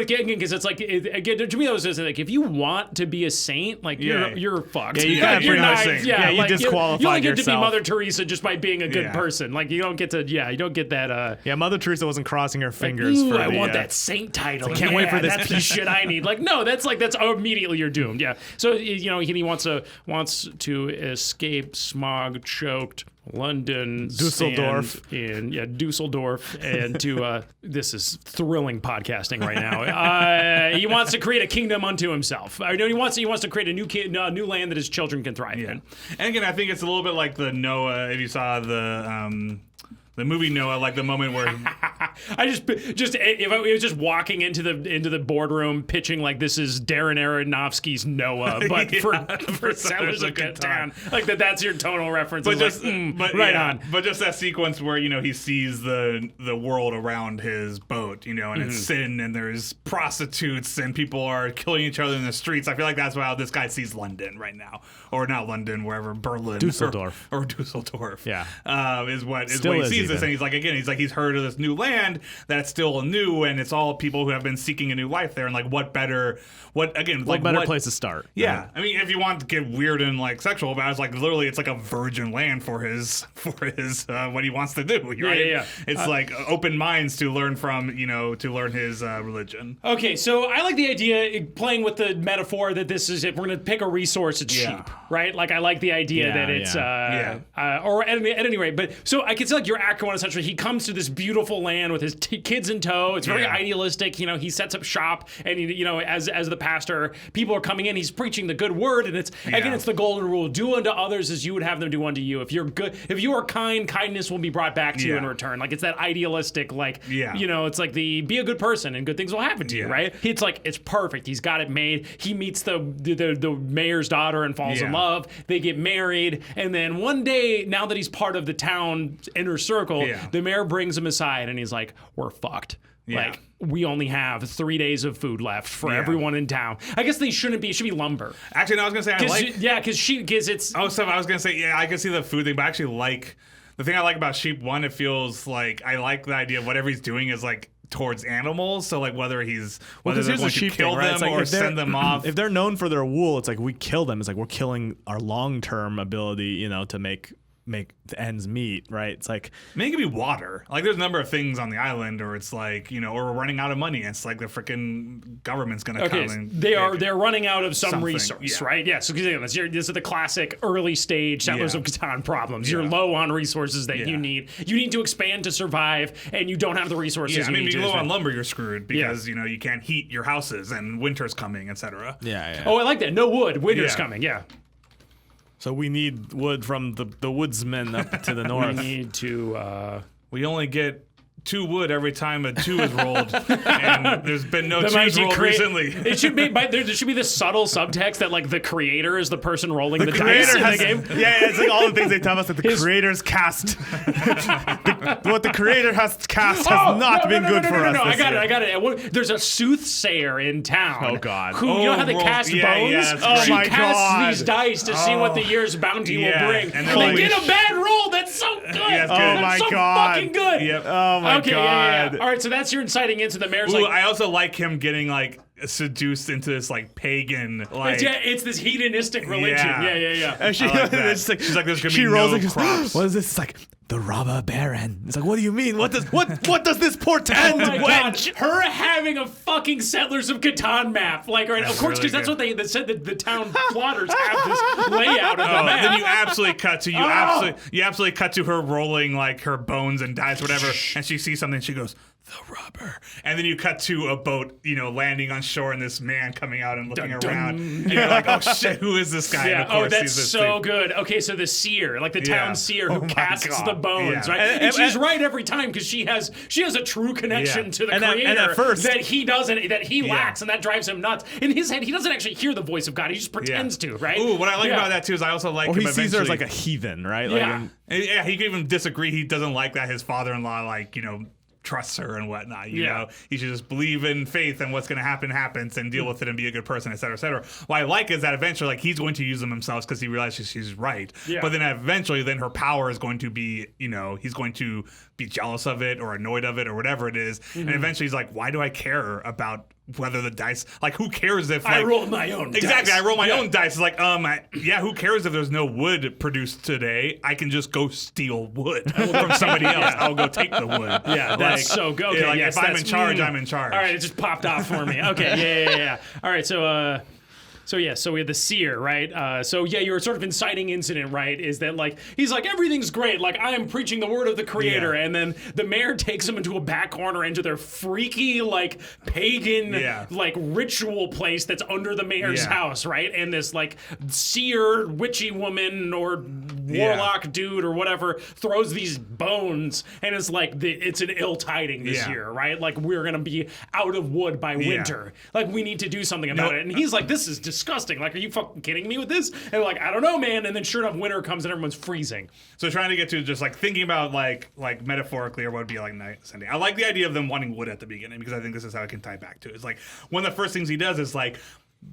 again, because it's like again to me, that was just like if you want to be a saint, like you're fucked. Yeah, you gotta you're bring not. those things. Yeah, you like, disqualified you only get yourself. to be Mother Teresa just by being a good person. Like you don't get to. Yeah, you don't get that. Mother Teresa wasn't crossing her fingers for. I want that saint title. I can't wait for this That's the shit I need. Like no, that's immediately you're doomed. Yeah. So he wants to escape smog choked London, Dusseldorf. Dusseldorf, and to this is thrilling podcasting right now. He wants to create a kingdom unto himself. He wants to create a new land that his children can thrive in. And again, I think it's a little bit like the Noah. If you saw the movie Noah, like the moment where if I was just walking into the boardroom pitching like this is Darren Aronofsky's Noah, but for Settlers of Catan, like that's your tonal reference. But on. But just that sequence where he sees the world around his boat, and it's sin and there's prostitutes and people are killing each other in the streets. I feel like that's how this guy sees London right now, or not London, wherever Berlin, Dusseldorf, or Dusseldorf. Yeah, is what he sees this, and he's heard of this new land that's still new, and it's all people who have been seeking a new life there, and like what better place to start? Yeah, right? I mean, if you want to get weird and like sexual about it, it's like literally it's like a virgin land for his what he wants to do. Right? Yeah. It's like open minds to learn from, to learn his religion. Okay, so I like the idea playing with the metaphor that this is if we're going to pick a resource, it's sheep, right? Like I like the idea that it's or at any rate, but so I can see like your Act 1 essentially. He comes to this beautiful land with his kids in tow. It's very idealistic. He sets up shop, and as the pastor, people are coming in. He's preaching the good word, and it's again, it's the golden rule: do unto others as you would have them do unto you. If you're good, if you are kind, kindness will be brought back to you in return. Like it's that idealistic, it's like the be a good person and good things will happen to you, right? It's like it's perfect. He's got it made. He meets the mayor's daughter and falls in love. They get married, and then one day, now that he's part of the town inner circle, the mayor brings him aside and he's like, we're fucked. Like, we only have 3 days of food left for everyone in town. I guess they shouldn't be. It should be lumber. Actually, no, I was going to say, because it's... Oh, so I was going to say, I can see the food thing, but I actually like... The thing I like about sheep, one, it feels like... I like the idea of whatever he's doing is like towards animals. So like whether they're going to kill them or send them off. If they're known for their wool, it's like we kill them. It's like we're killing our long-term ability, to make the ends meet, right? It's like maybe it could be water. Like there's a number of things on the island, or it's like or we're running out of money. It's like the freaking government's gonna come and they're running out of some resource, right? Yeah. So this is the classic early stage Settlers of Catan problems. You're low on resources that you need. You need to expand to survive, and you don't have the resources. Yeah, I mean, if you're low on lumber, you're screwed because you can't heat your houses and winter's coming, etc. Yeah. Oh, I like that. No wood. Winter's coming. Yeah. So we need wood from the woodsmen up to the north. We need to... We only get 2 wood every time a 2 is rolled, and there's been no 2s rolled recently. It should be there should be this subtle subtext that like the creator is the person rolling the dice in the game. Yeah, it's like all the things they tell us that the creator's cast. What the creator has cast has not been good for us. No, I got it. There's a soothsayer in town. Oh God! Who you know how they cast bones? Oh she my casts God! These dice to see what the year's bounty will bring. And they get a bad roll. That's so good. Oh my God! Fucking good. Yep. Oh my God! Yeah. All right, so that's your inciting into the mayor's. Ooh, I also like him getting like seduced into this like pagan like. It's this hedonistic religion. Yeah. And she's like, there's gonna be no crops. What is this? It's like the robber baron. It's like, what do you mean? What does this portend? Oh my God. Her having a fucking Settlers of Catan map, like, right? Of course, because that's what they said that the town plotters have this layout of the map. Then you absolutely cut to her rolling like her bones and dice, whatever, and she sees something. She goes, the robber, and then you cut to a boat, landing on shore, and this man coming out and looking around, and you're like, oh shit, who is this guy? Yeah. And of course, that's so good. Okay, so the seer, like the town seer who casts the bones, right? And she's right every time because she has a true connection to the creator and at first, that he doesn't, that he lacks, and that drives him nuts. In his head, he doesn't actually hear the voice of God; he just pretends to, right? Ooh, what I like about that too is I also like him he sees her as like a eventually. heathen, right? Yeah. He could even disagree. He doesn't like that his father-in-law trusts her and whatnot. You know, you should just believe in faith and what's going to happen happens and deal with it and be a good person, et cetera, et cetera. What I like is that eventually, he's going to use them himself because he realizes she's right. Yeah. But then eventually, her power is going to be, he's going to be jealous of it or annoyed of it or whatever it is. Mm-hmm. And eventually, he's like, why do I care about whether the dice, who cares if I roll my own exactly dice. I roll my own dice. It's like who cares if there's no wood produced today? I can just go steal wood from somebody else. I'll go take the wood. Yeah, that's so good. Okay, if I'm in charge, I'm in charge. All right, it just popped off for me. Okay, yeah. All right, so So we had the seer, right? Your sort of inciting incident, right, is that like he's like everything's great, like I am preaching the word of the creator, and then the mayor takes him into a back corner into their freaky like pagan like ritual place that's under the mayor's house, right? And this like seer witchy woman or warlock dude or whatever throws these bones, and it's like it's an ill tiding this year, right? Like we're gonna be out of wood by winter. Like we need to do something about it. And he's like, this is disgusting. Like, are you fucking kidding me with this? And like, I don't know, man. And then sure enough, winter comes and everyone's freezing. So trying to get to just like thinking about like metaphorically or what would be like night Sunday. I like the idea of them wanting wood at the beginning because I think this is how I can tie back to it. It's like one of the first things he does is like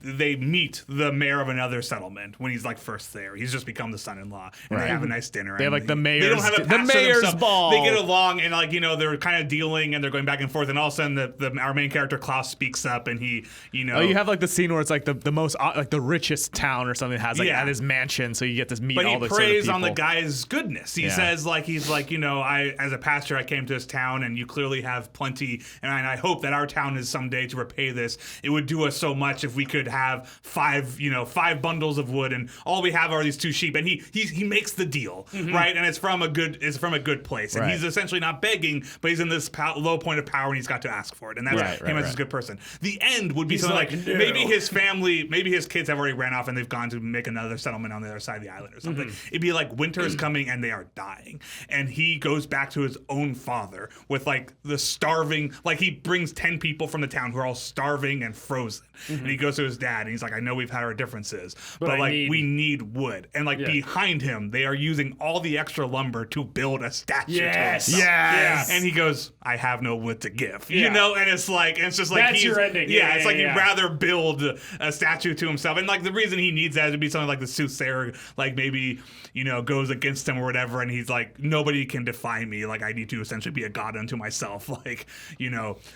they meet the mayor of another settlement when he's like first there. He's just become the son-in-law, and they have a nice dinner. They have like the mayor's, they don't have a the mayor's ball. They get along, and like they're kind of dealing, and they're going back and forth. And all of a sudden, our main character Klaus speaks up, and he, you have like the scene where it's like the most like the richest town or something has like at his mansion, so you get to meet all the sort of people. But he prays on the guy's goodness. He says he's like I as a pastor I came to this town, and you clearly have plenty, and I hope that our town is someday to repay this. It would do us so much if we could have five bundles of wood, and all we have are these 2 sheep, and he makes the deal, right? And it's from a good place, and he's essentially not begging, but he's in this low point of power, and he's got to ask for it, and that's him as a good person. The end would be something like no. Maybe his family, maybe his kids have already ran off, and they've gone to make another settlement on the other side of the island or something. It'd be like winter is coming, and they are dying, and he goes back to his own father with like the starving, like he brings 10 people from the town who are all starving and frozen, and he goes to his dad, and he's like, I know we've had our differences, but like we need wood. And like behind him, they are using all the extra lumber to build a statue to himself. Yes. And he goes, I have no wood to give. You know, and it's just like that's your ending. It's like he'd rather build a statue to himself. And like the reason he needs that is to be something like the soothsayer, like maybe, goes against him or whatever, and he's like, nobody can define me. Like I need to essentially be a god unto myself. Like,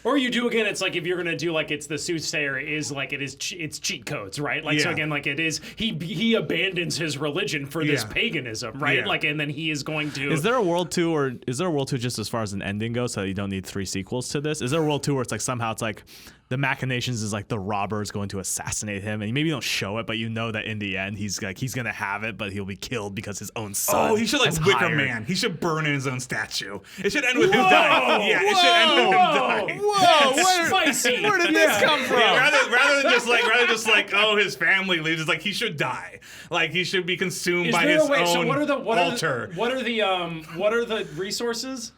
Or you do again, it's like if you're gonna do like it's the soothsayer is like it's cheat codes, right? Like so again, like it is he abandons his religion for this paganism, right? Like, and then he is going to. Is there a world 2 or is there a world 2 just as far as an ending goes, so you don't need 3 sequels to this? Is there a world 2 where it's like somehow it's like the machinations is like the robber is going to assassinate him, and maybe you don't show it, but you know that in the end he's gonna have it, but he'll be killed because his own son. Oh, he should like Wicker Man. He should burn in his own statue. It should end with him dying. Yeah, it should end with him dying. Whoa, spicy. Where did this come from? Rather than just like oh his family leaves. It's like he should die. Like he should be consumed by his own so what are the altar. What are the resources?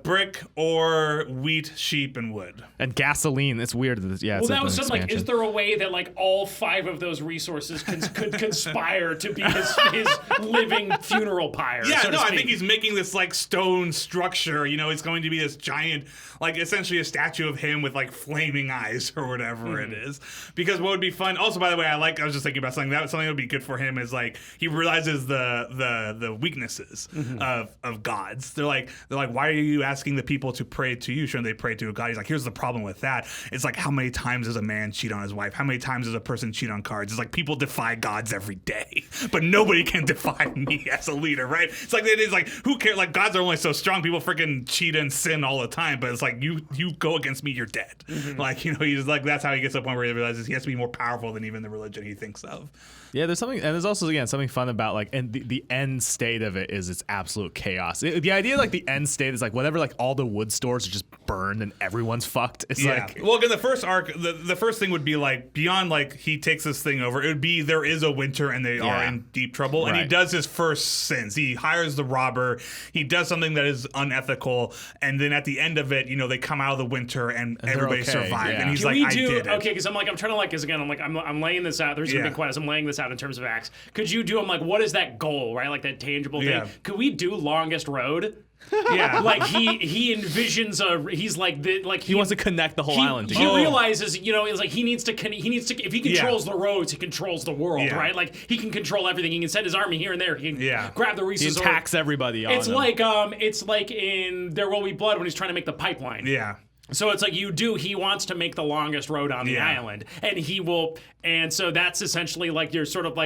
Brick, ore, wheat, sheep, and wood. And gasoline. It's weird. Well, that was something like, is there a way that like all 5 of those resources could conspire to be his living funeral pyre? Yeah, so to speak? I think he's making this like stone structure. It's going to be this giant, like essentially a statue of him with like flaming eyes or whatever it is. Because what would be fun? Also, by the way, I was just thinking about something that would be good for him is like he realizes the weaknesses of gods. They're like, why are you asking the people to pray to you? Shouldn't they pray to a god? He's like, here's the problem with that. It's like, how many times does a man cheat on his wife? How many times does a person cheat on cards? It's like people defy gods every day, but nobody can defy me as a leader, right? It's like it is like who cares? Like gods are only so strong. People freaking cheat and sin all the time, but it's like you go against me, you're dead. Like he's like that's how he gets to the point where he realizes he has to be more powerful than even the religion he thinks of. Yeah, there's something, and there's also again something fun about like, and the end state of it is it's absolute chaos. The idea like the end state is like whatever, like all the wood stores are just burned and everyone's fucked. It's like, well, again, the first arc, the first thing would be like beyond like he takes this thing over. It would be there is a winter and they are in deep trouble, and he does his first sins. He hires the robber. He does something that is unethical, and then at the end of it, they come out of the winter and everybody survived, and he's like, I did it. Okay, because I'm trying to like, because again, I'm laying this out. There's gonna be quite as I'm laying this out in terms of acts. Could you do? I'm like, what is that goal, right? Like that tangible thing. Could we do longest road? Yeah, like he envisions he's like he wants to connect the whole island together. He realizes, it's like he needs to if he controls the roads, he controls the world, right? Like he can control everything. He can send his army here and there. He can grab the resources. He attacks everybody. It's like in There Will Be Blood when he's trying to make the pipeline. Yeah. So it's like he wants to make the longest road on the island, and he will, and so that's essentially like you're sort of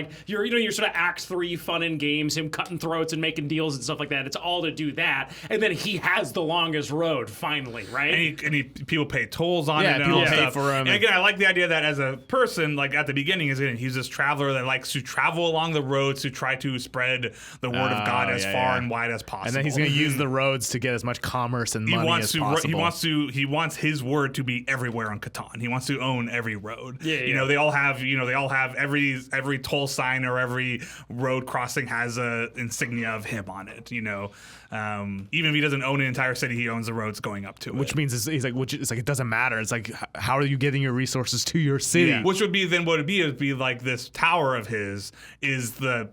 Act 3 fun and games, him cutting throats and making deals and stuff like that. It's all to do that, and then he has the longest road finally, right? And people pay tolls on it. People pay for him. And again, I like the idea that as a person, like at the beginning, he's this traveler that likes to travel along the roads to try to spread the word of God as far and wide as possible. And then he's going to use the roads to get as much commerce and money as possible. He wants his word to be everywhere on Catan. He wants to own every road. You know, they all have every toll sign or every road crossing has a insignia of him on it. You know, even if he doesn't own an entire city, he owns the roads going up to it. Which means it's like it doesn't matter. It's like, how are you getting your resources to your city? Yeah. Which would be then what it'd be like this tower of his is the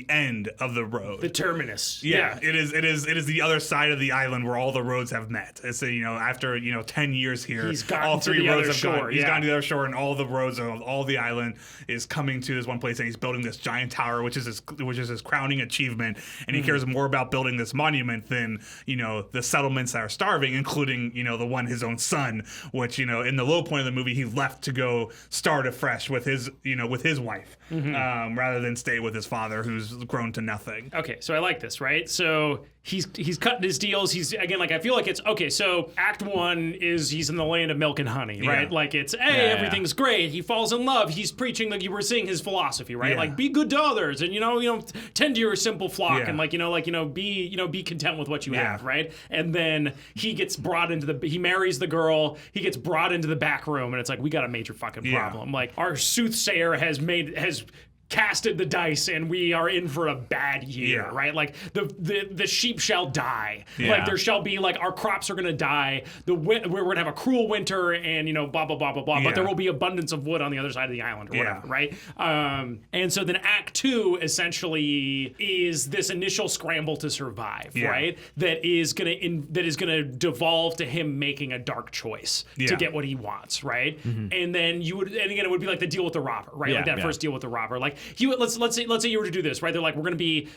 end of the road. The terminus. Yeah. It is the other side of the island where all the roads have met. It's after 10 years here, he's gotten all three roads have gone. He's yeah. gone to the other shore, and all the roads of all the island is coming to this one place, and he's building this giant tower, which is his crowning achievement. And he cares more about building this monument than the settlements that are starving, including the one his own son, which in the low point of the movie he left to go start afresh with his wife, rather than stay with his father who's grown to nothing. Okay, so I like this, right? So he's cutting his deals. He's again, like, I feel like it's okay. So Act 1 is he's in the land of milk and honey, right? Yeah. Like it's everything's great. He falls in love. He's preaching, like you were saying, his philosophy, right? Yeah. Like be good to others, and tend to your simple flock, Yeah. and be content with what you have, right? And then he gets brought into he marries the girl. He gets brought into the back room, and it's like, we got a major fucking problem. Like our soothsayer has casted the dice, and we are in for a bad year, right? Like the sheep shall die. Like there shall be, like, our crops are gonna die. We're gonna have a cruel winter, and blah blah blah blah blah. But there will be abundance of wood on the other side of the island, or whatever, right? And so then Act 2 essentially is this initial scramble to survive, right? That is gonna devolve to him making a dark choice to get what he wants, right? And then it would be like the deal with the robber, right? Like that first deal with the robber, like. Let's say you were to do this, right? They're like, we're going to be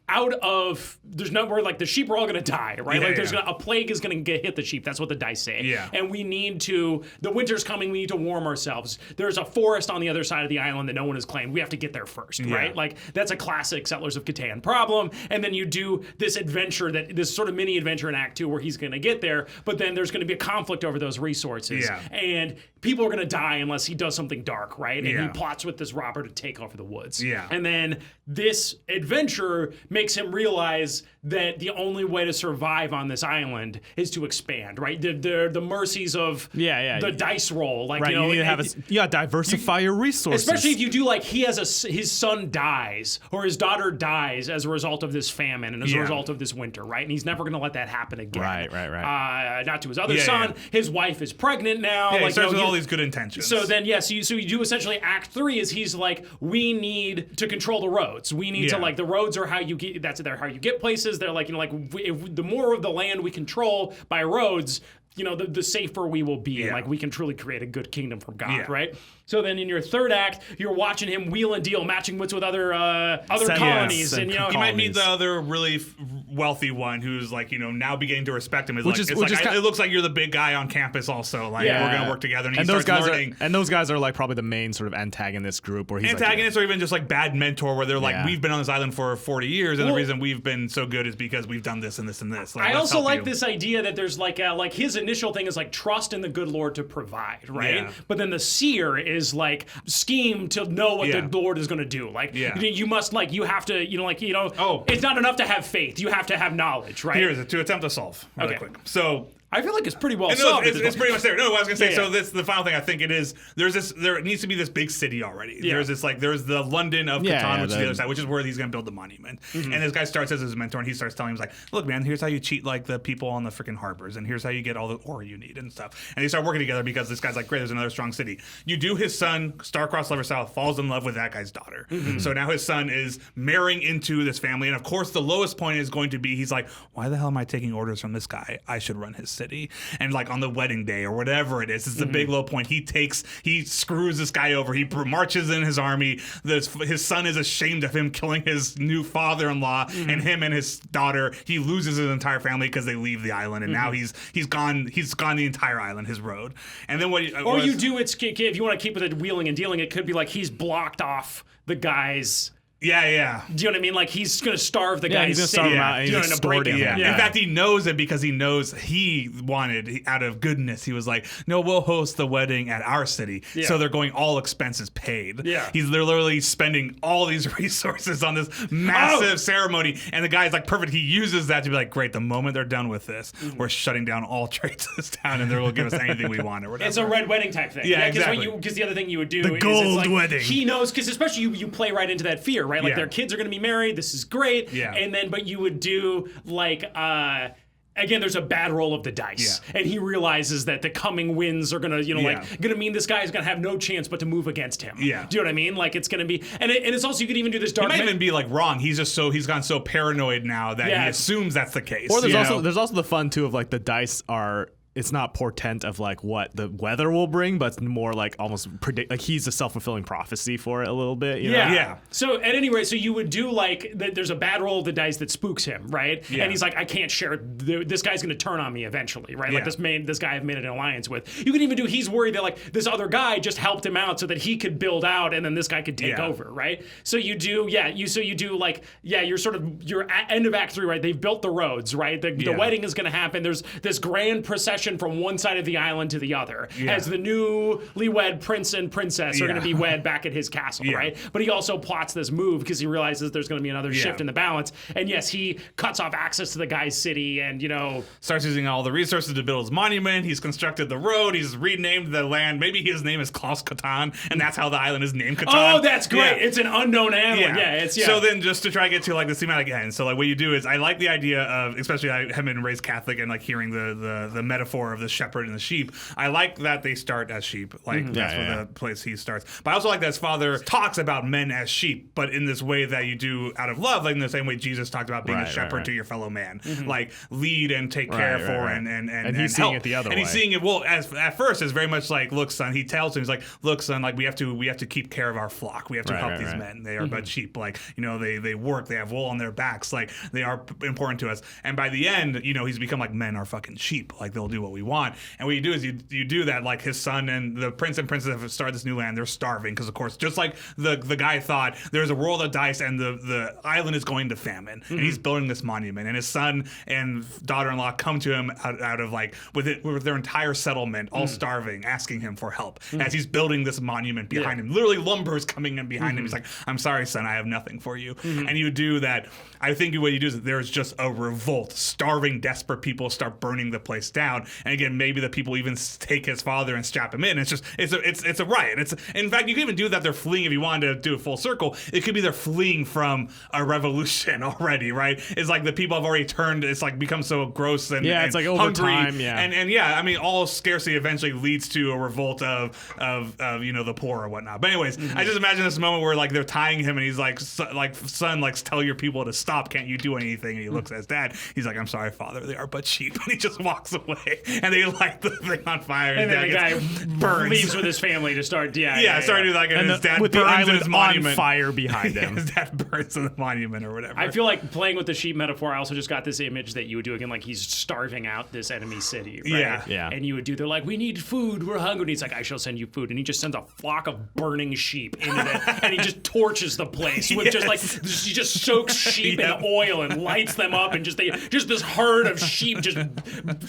out of. We're like, the sheep are all going to die, right? Yeah, like a plague is going to hit the sheep. That's what the dice say. Yeah. And we need to. The winter's coming. We need to warm ourselves. There's a forest on the other side of the island that no one has claimed. We have to get there first, right? Like that's a classic Settlers of Catan problem. And then you do this adventure, this sort of mini adventure in Act 2 where he's going to get there, but then there's going to be a conflict over those resources, and people are going to die unless he does something dark, right? And he plots with this robber to take over the woods. Yeah. And then this adventure makes him realize that the only way to survive on this island is to expand, right? The mercies of the dice roll. Like, right, you need to diversify your resources. Especially if you do, like, his son dies or his daughter dies as a result of this famine and as a result of this winter, right? And he's never going to let that happen again. Right. Not to his other son. His wife is pregnant now. Yeah, like, he starts with all these good intentions. So then, so you do essentially Act 3 is he's like, we need to control the roads. We need to, like, the roads are how you get. They're how you get places. They're like, if the more of the land we control by roads, the safer we will be. And, like, we can truly create a good kingdom from God, right? So then in your third act, you're watching him wheel and deal, matching wits with other colonies. And, you might meet the other really wealthy one who's, like, now beginning to respect him. It looks like you're the big guy on campus also. Like, we're going to work together. And those guys are like probably the main sort of antagonist group. Where he's antagonists, or even just like bad mentor, where they're like, we've been on this island for 40 years, and the reason we've been so good is because we've done this and this and this. Like, I also like this idea that there's like his initial thing is like trust in the good Lord to provide, right? Yeah. But then the seer is like scheme to know what the Lord is going to do. Like you must it's not enough to have faith. You have to have knowledge, right? Here's it to attempt to solve really quick. So I feel like it's pretty well solved. It's pretty much there. No, I was gonna say. So this the final thing I think it is. There needs to be this big city already. Yeah. There's the London of Catan, which is the other side, which is where he's gonna build the monument. And this guy starts as his mentor, and he starts telling him, he's like, look, man, here's how you cheat like the people on the freaking harbors, and here's how you get all the ore you need and stuff. And they start working together because this guy's like, great, there's another strong city. You do his son, star-crossed lover style, falls in love with that guy's daughter. So now his son is marrying into this family, and of course the lowest point is going to be he's like, why the hell am I taking orders from this guy? I should run his city. city. And like on the wedding day or whatever it is, it's the big low point. He screws this guy over. He marches in his army. His son is ashamed of him killing his new father-in-law, and him and his daughter. He loses his entire family because they leave the island, and now he's gone the entire island, his road. And then you do it's if you want to keep with it wheeling and dealing, it could be like he's blocked off the guy's. Yeah. Do you know what I mean? Like he's gonna starve the guy's he's gonna city. starve him out, and he's Do you know gonna what I mean? store Break him. him. In fact, he knows it because he knows he wanted, out of goodness, he was like, no, we'll host the wedding at our city. Yeah. So they're going all expenses paid. Yeah. They're literally spending all these resources on this massive ceremony. And the guy's like, perfect. He uses that to be like, great, the moment they're done with this, we're shutting down all trades in this town and they'll give us anything we want or whatever. It's a red wedding type thing. Yeah, exactly. Because the other thing you would do The is gold it's like, wedding. he knows, because especially you play right into that fear, right? Like their kids are going to be married. This is great. Yeah. And then, but you would do like, again, there's a bad roll of the dice, and he realizes that the coming winds are gonna, gonna mean this guy is gonna have no chance but to move against him. Yeah. Do you know what I mean? Like it's gonna be, and it's also you could even do this dark. He might even be like wrong. He's gone so paranoid now that he assumes that's the case. Or there's also the fun too of like the dice are. It's not portent of like what the weather will bring, but it's more like almost predict. Like he's a self-fulfilling prophecy for it a little bit. You know? Yeah. So at any rate, so you would do like there's a bad roll of the dice that spooks him, right? Yeah. And he's like, I can't share. This guy's going to turn on me eventually, right? Yeah. Like this guy I've made an alliance with. You can even do. He's worried that like this other guy just helped him out so that he could build out, and then this guy could take over, right? So you do, you're sort of your end of Act 3, right? They've built the roads, right? The wedding is going to happen. There's this grand procession from one side of the island to the other as the newly wed prince and princess are going to be wed back at his castle, right? But he also plots this move because he realizes there's going to be another shift in the balance. And yes, he cuts off access to the guy's city and, starts using all the resources to build his monument. He's constructed the road. He's renamed the land. Maybe his name is Catan, and that's how the island is named Catan. Oh, that's great. Yeah. It's an unknown island. So then just to try to get to like the thematic end. So like what you do is I like the idea of, especially I have been raised Catholic and like hearing the metaphor of the shepherd and the sheep. I like that they start as sheep. Like that's where the place he starts. But I also like that his father talks about men as sheep, but in this way that you do out of love, like in the same way Jesus talked about being a shepherd to your fellow man. Like lead and take care for and he's seeing it the other way. And he's seeing it at first it's very much like, look, son, he tells him, he's like, look, son, like we have to keep care of our flock. We have to help these men. They are but sheep. Like, they work, they have wool on their backs, like they are important to us. And by the end, he's become like, men are fucking sheep. Like they'll do what we want. And what you do is you do that, like his son and the prince and princess have started this new land. They're starving because, of course, just like the guy thought, there's a roll of dice and the island is going to famine. And he's building this monument. And his son and daughter-in-law come to him out of like with their entire settlement, all starving, asking him for help as he's building this monument behind him. Literally lumber is coming in behind him. He's like, I'm sorry, son, I have nothing for you. And you do that. I think what you do is there's just a revolt. Starving, desperate people start burning the place down. And again, maybe the people even take his father and strap him in. It's a riot. In fact, you can even do that. They're fleeing. If you wanted to do a full circle, it could be they're fleeing from a revolution already, right? It's like the people have already turned. It's like become so gross and it's like over hungry. time, I mean, all scarcity eventually leads to a revolt of the poor or whatnot. But anyways, I just imagine this moment where like they're tying him and he's like, son, like tell your people to stop. Can't you do anything? And he looks at his dad. He's like, I'm sorry, father. They are but sheep. And he just walks away. And they light the thing on fire. And then the guy burns. leaves with his family to start. Started like, and his dad with the burns in island his monument. on fire behind him. His dad burns in the monument or whatever. I feel like playing with the sheep metaphor. I also just got this image that you would do again, like he's starving out this enemy city, right? Yeah. And you would do. They're like, we need food. We're hungry. And he's like, I shall send you food. And he just sends a flock of burning sheep into it, and he just torches the place with he just soaks sheep in oil and lights them up, and just this herd of sheep just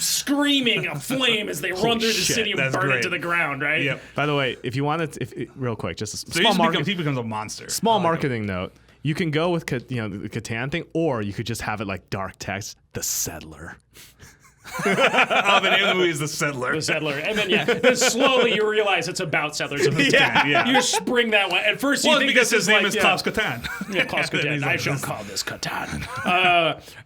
screaming aflame as they run through the city and burn it to the ground, right? Yep. By the way, if you wanted, real quick, just a So small he becomes a monster. Small marketing note. You can go with the Catan thing, or you could just have it like dark text, the settler. The name of the movie is The Settler. The Settler. And then slowly you realize it's about settlers of the Catan. You just spring that one. At first you think because this his name like, is Klaus Catan. Yeah, Klaus Catan. I shall call this Catan.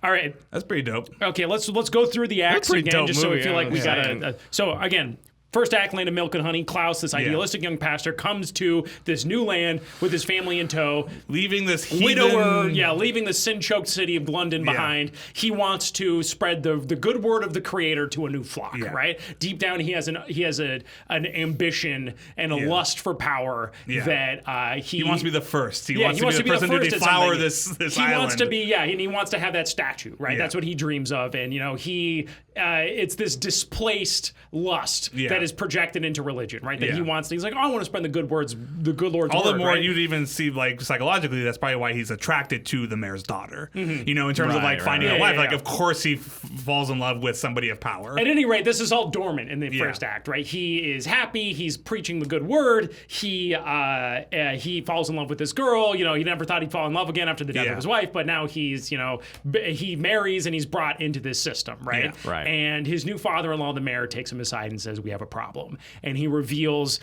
All right. That's pretty dope. Okay, let's go through the acts pretty again, dope just so we movie, feel like we yeah. got to. So again, First act, Land of Milk and Honey. Klaus, this idealistic young pastor, comes to this new land with his family in tow. Leaving this heathen... Widower, leaving the sin-choked city of London behind. He wants to spread the good word of the Creator to a new flock, right? Deep down, he has an ambition and a lust for power that he wants to be the first. He wants to be the person to deflower this he island. Wants to be, and he wants to have that statue, right? That's what he dreams of, and it's this displaced lust that is projected into religion, right? That he wants. He's like, I want to spread the good words, the good Lord's word. All the more right? you'd even see, like, psychologically, that's probably why he's attracted to the mayor's daughter. In terms of like finding a wife. Like, of course, he falls in love with somebody of power. At any rate, this is all dormant in the first act, right? He is happy. He's preaching the good word. He falls in love with this girl. He never thought he'd fall in love again after the death of his wife, but now he's, he marries and he's brought into this system, right? Yeah, right. And his new father-in-law, the mayor, takes him aside and says, we have a problem. And he reveals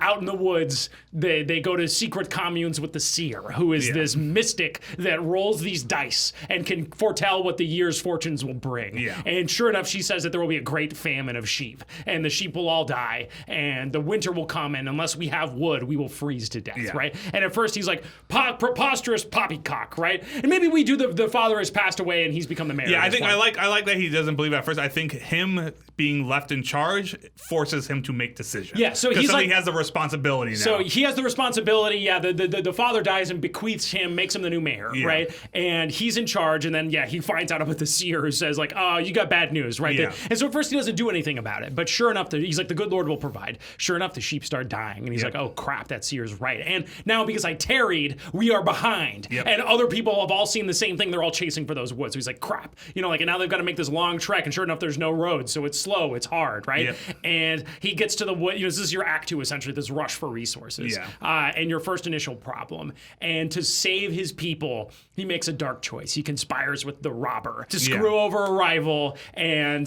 out in the woods, they go to secret communes with the seer, who is this mystic that rolls these dice and can foretell what the year's fortunes will bring. Yeah. And sure enough, she says that there will be a great famine of sheep, and the sheep will all die, and the winter will come, and unless we have wood, we will freeze to death, right? And at first he's like, preposterous poppycock, right? And maybe we do the father has passed away and he's become the mayor. Yeah, I like that he doesn't believe at first. I think him being left in charge forces him to make decisions. Yeah, so he's like, he has the responsibility now. So he has the responsibility. Yeah, the father dies and bequeaths him, makes him the new mayor, right? And he's in charge, and then he finds out about the seer who says like, oh, you got bad news, right? Yeah. And so at first he doesn't do anything about it, but sure enough, he's like, the good Lord will provide. Sure enough, the sheep start dying, and he's like, oh crap, that seer's right. And now because I tarried, we are behind, and other people have all seen the same thing. They're all chasing for those woods. So he's like, crap, and now they've got to make this long trek, and sure enough, there's no road, so it's slow, it's hard, right? Yep. And he gets to the wood. This is your act two, essentially, this rush for resources, and your first initial problem. And to save his people, he makes a dark choice. He conspires with the robber to screw over a rival and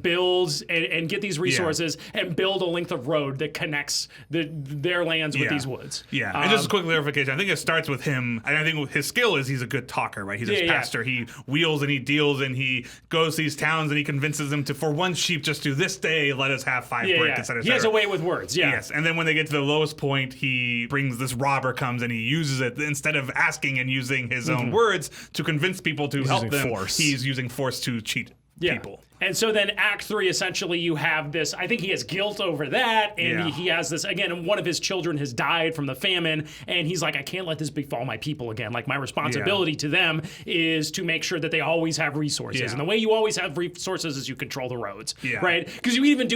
build and get these resources and build a length of road that connects their lands with these woods. Yeah, and just a quick clarification. I think it starts with him, and I think his skill is he's a good talker, right? He's a pastor. He wheels and he deals and he goes to these towns and he convinces them to, for one sheep, just do this day, let us have 5 brick, et cetera. He has a way with words, Yes, and then when they get to the lowest point, he brings this robber comes and he uses it instead of asking and using his own words to convince people to help them. He's using force to cheat people. And so then Act 3, essentially, you have this, I think he has guilt over that, and he has this, again, one of his children has died from the famine, and he's like, I can't let this befall my people again. Like, my responsibility to them is to make sure that they always have resources. And the way you always have resources is you control the roads, right? Because you even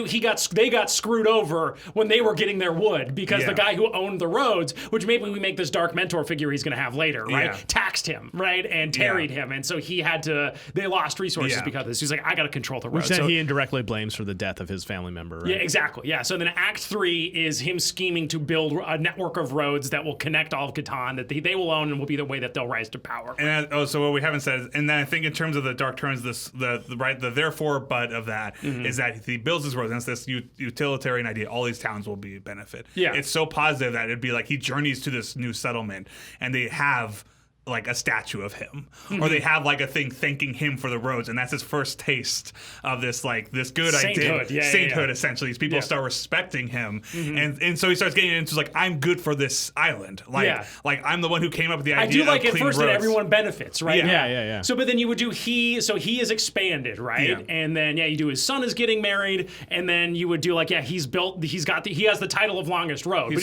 they got screwed over when they were getting their wood, because the guy who owned the roads, which maybe we make this dark mentor figure he's going to have later, right? Taxed him, right? And tarried him. And so they lost resources because of this. He's like, I got to control the road. Which then he indirectly blames for the death of his family member, right? Yeah, exactly. Yeah. So then Act 3 is him scheming to build a network of roads that will connect all of Catan, that they will own and will be the way that they'll rise to power. And so what we haven't said is, and then I think in terms of the dark turns, the therefore but of that is that he builds his roads, and it's this utilitarian idea. All these towns will be benefit. Yeah. It's so positive that it'd be like he journeys to this new settlement and they have like a statue of him, or they have like a thing thanking him for the roads, and that's his first taste of this good idea, sainthood. Essentially, these people start respecting him, and so he starts getting into like, I'm good for this island, like I'm the one who came up with the idea. I do like of at first roads. That everyone benefits, right? Yeah. So, but then you would do he is expanded, right? And then you do his son is getting married, and then you would do like he has the title of longest road, but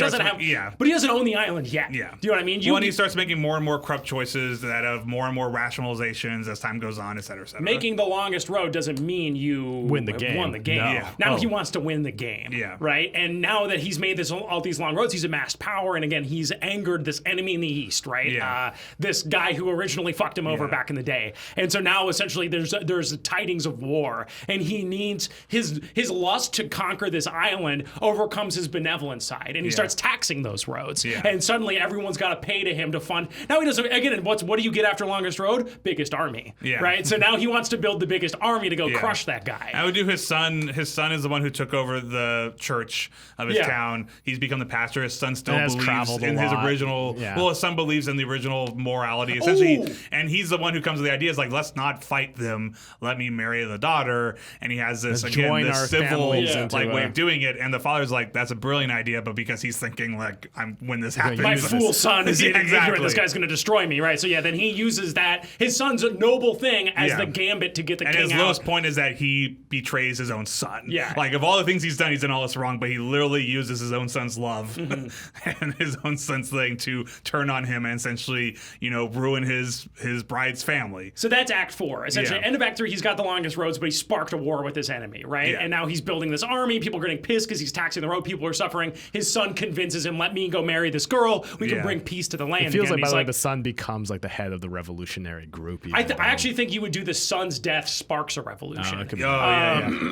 he doesn't own the island yet. Yeah, do you know what I mean? When he starts making more and more corrupt choices that have more and more rationalizations as time goes on, et cetera, et cetera. Making the longest road doesn't mean you win the game. Won the game. No. Yeah. Now he wants to win the game. Yeah. Right? And now that he's made all these long roads, he's amassed power, and again, he's angered this enemy in the East, right? Yeah. This guy who originally fucked him over back in the day. And so now essentially there's tidings of war, and he needs his lust to conquer this island overcomes his benevolent side, and he starts taxing those roads. Yeah. And suddenly everyone's got to pay to him to fund. Now he doesn't again, what do you get after longest road? Biggest army, right? So now he wants to build the biggest army to go crush that guy. I would do his son. His son is the one who took over the church of his town. He's become the pastor. His son still believes in his original. Well, his son believes in the original morality, essentially, and he's the one who comes to the idea is like, let's not fight them. Let me marry the daughter, and he has this this civil way of doing it. And the father's like, that's a brilliant idea, but because he's thinking like, when this happens, my fool son is ignorant. This guy's going to destroy me, right? So then he uses that his son's a noble thing as the gambit to get the king out. And his lowest point is that he betrays his own son. Like of all the things he's done all this wrong, but he literally uses his own son's love and his own son's thing to turn on him and essentially, ruin his bride's family. So that's Act 4. Essentially, end of Act 3, he's got the longest roads, but he sparked a war with his enemy, right? And now he's building this army. People are getting pissed because he's taxing the road. People are suffering. His son convinces him, let me go marry this girl. We can bring peace to the land. It feels like, by the way, the son becomes like the head of the revolutionary group. I actually think you would do the son's death sparks a revolution.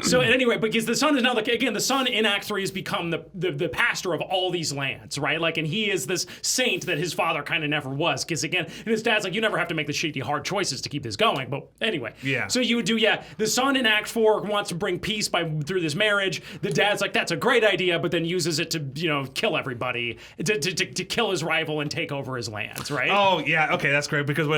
So anyway, because the son is now the son in Act 3 has become the pastor of all these lands, right? Like, and he is this saint that his father kind of never was. Because again, and his dad's like, you never have to make the shitty hard choices to keep this going. But anyway, so you would do the son in Act 4 wants to bring peace through this marriage. The dad's like, that's a great idea, but then uses it to kill everybody, to kill his rival and take over his lands, right? Oh yeah, okay, that's great, because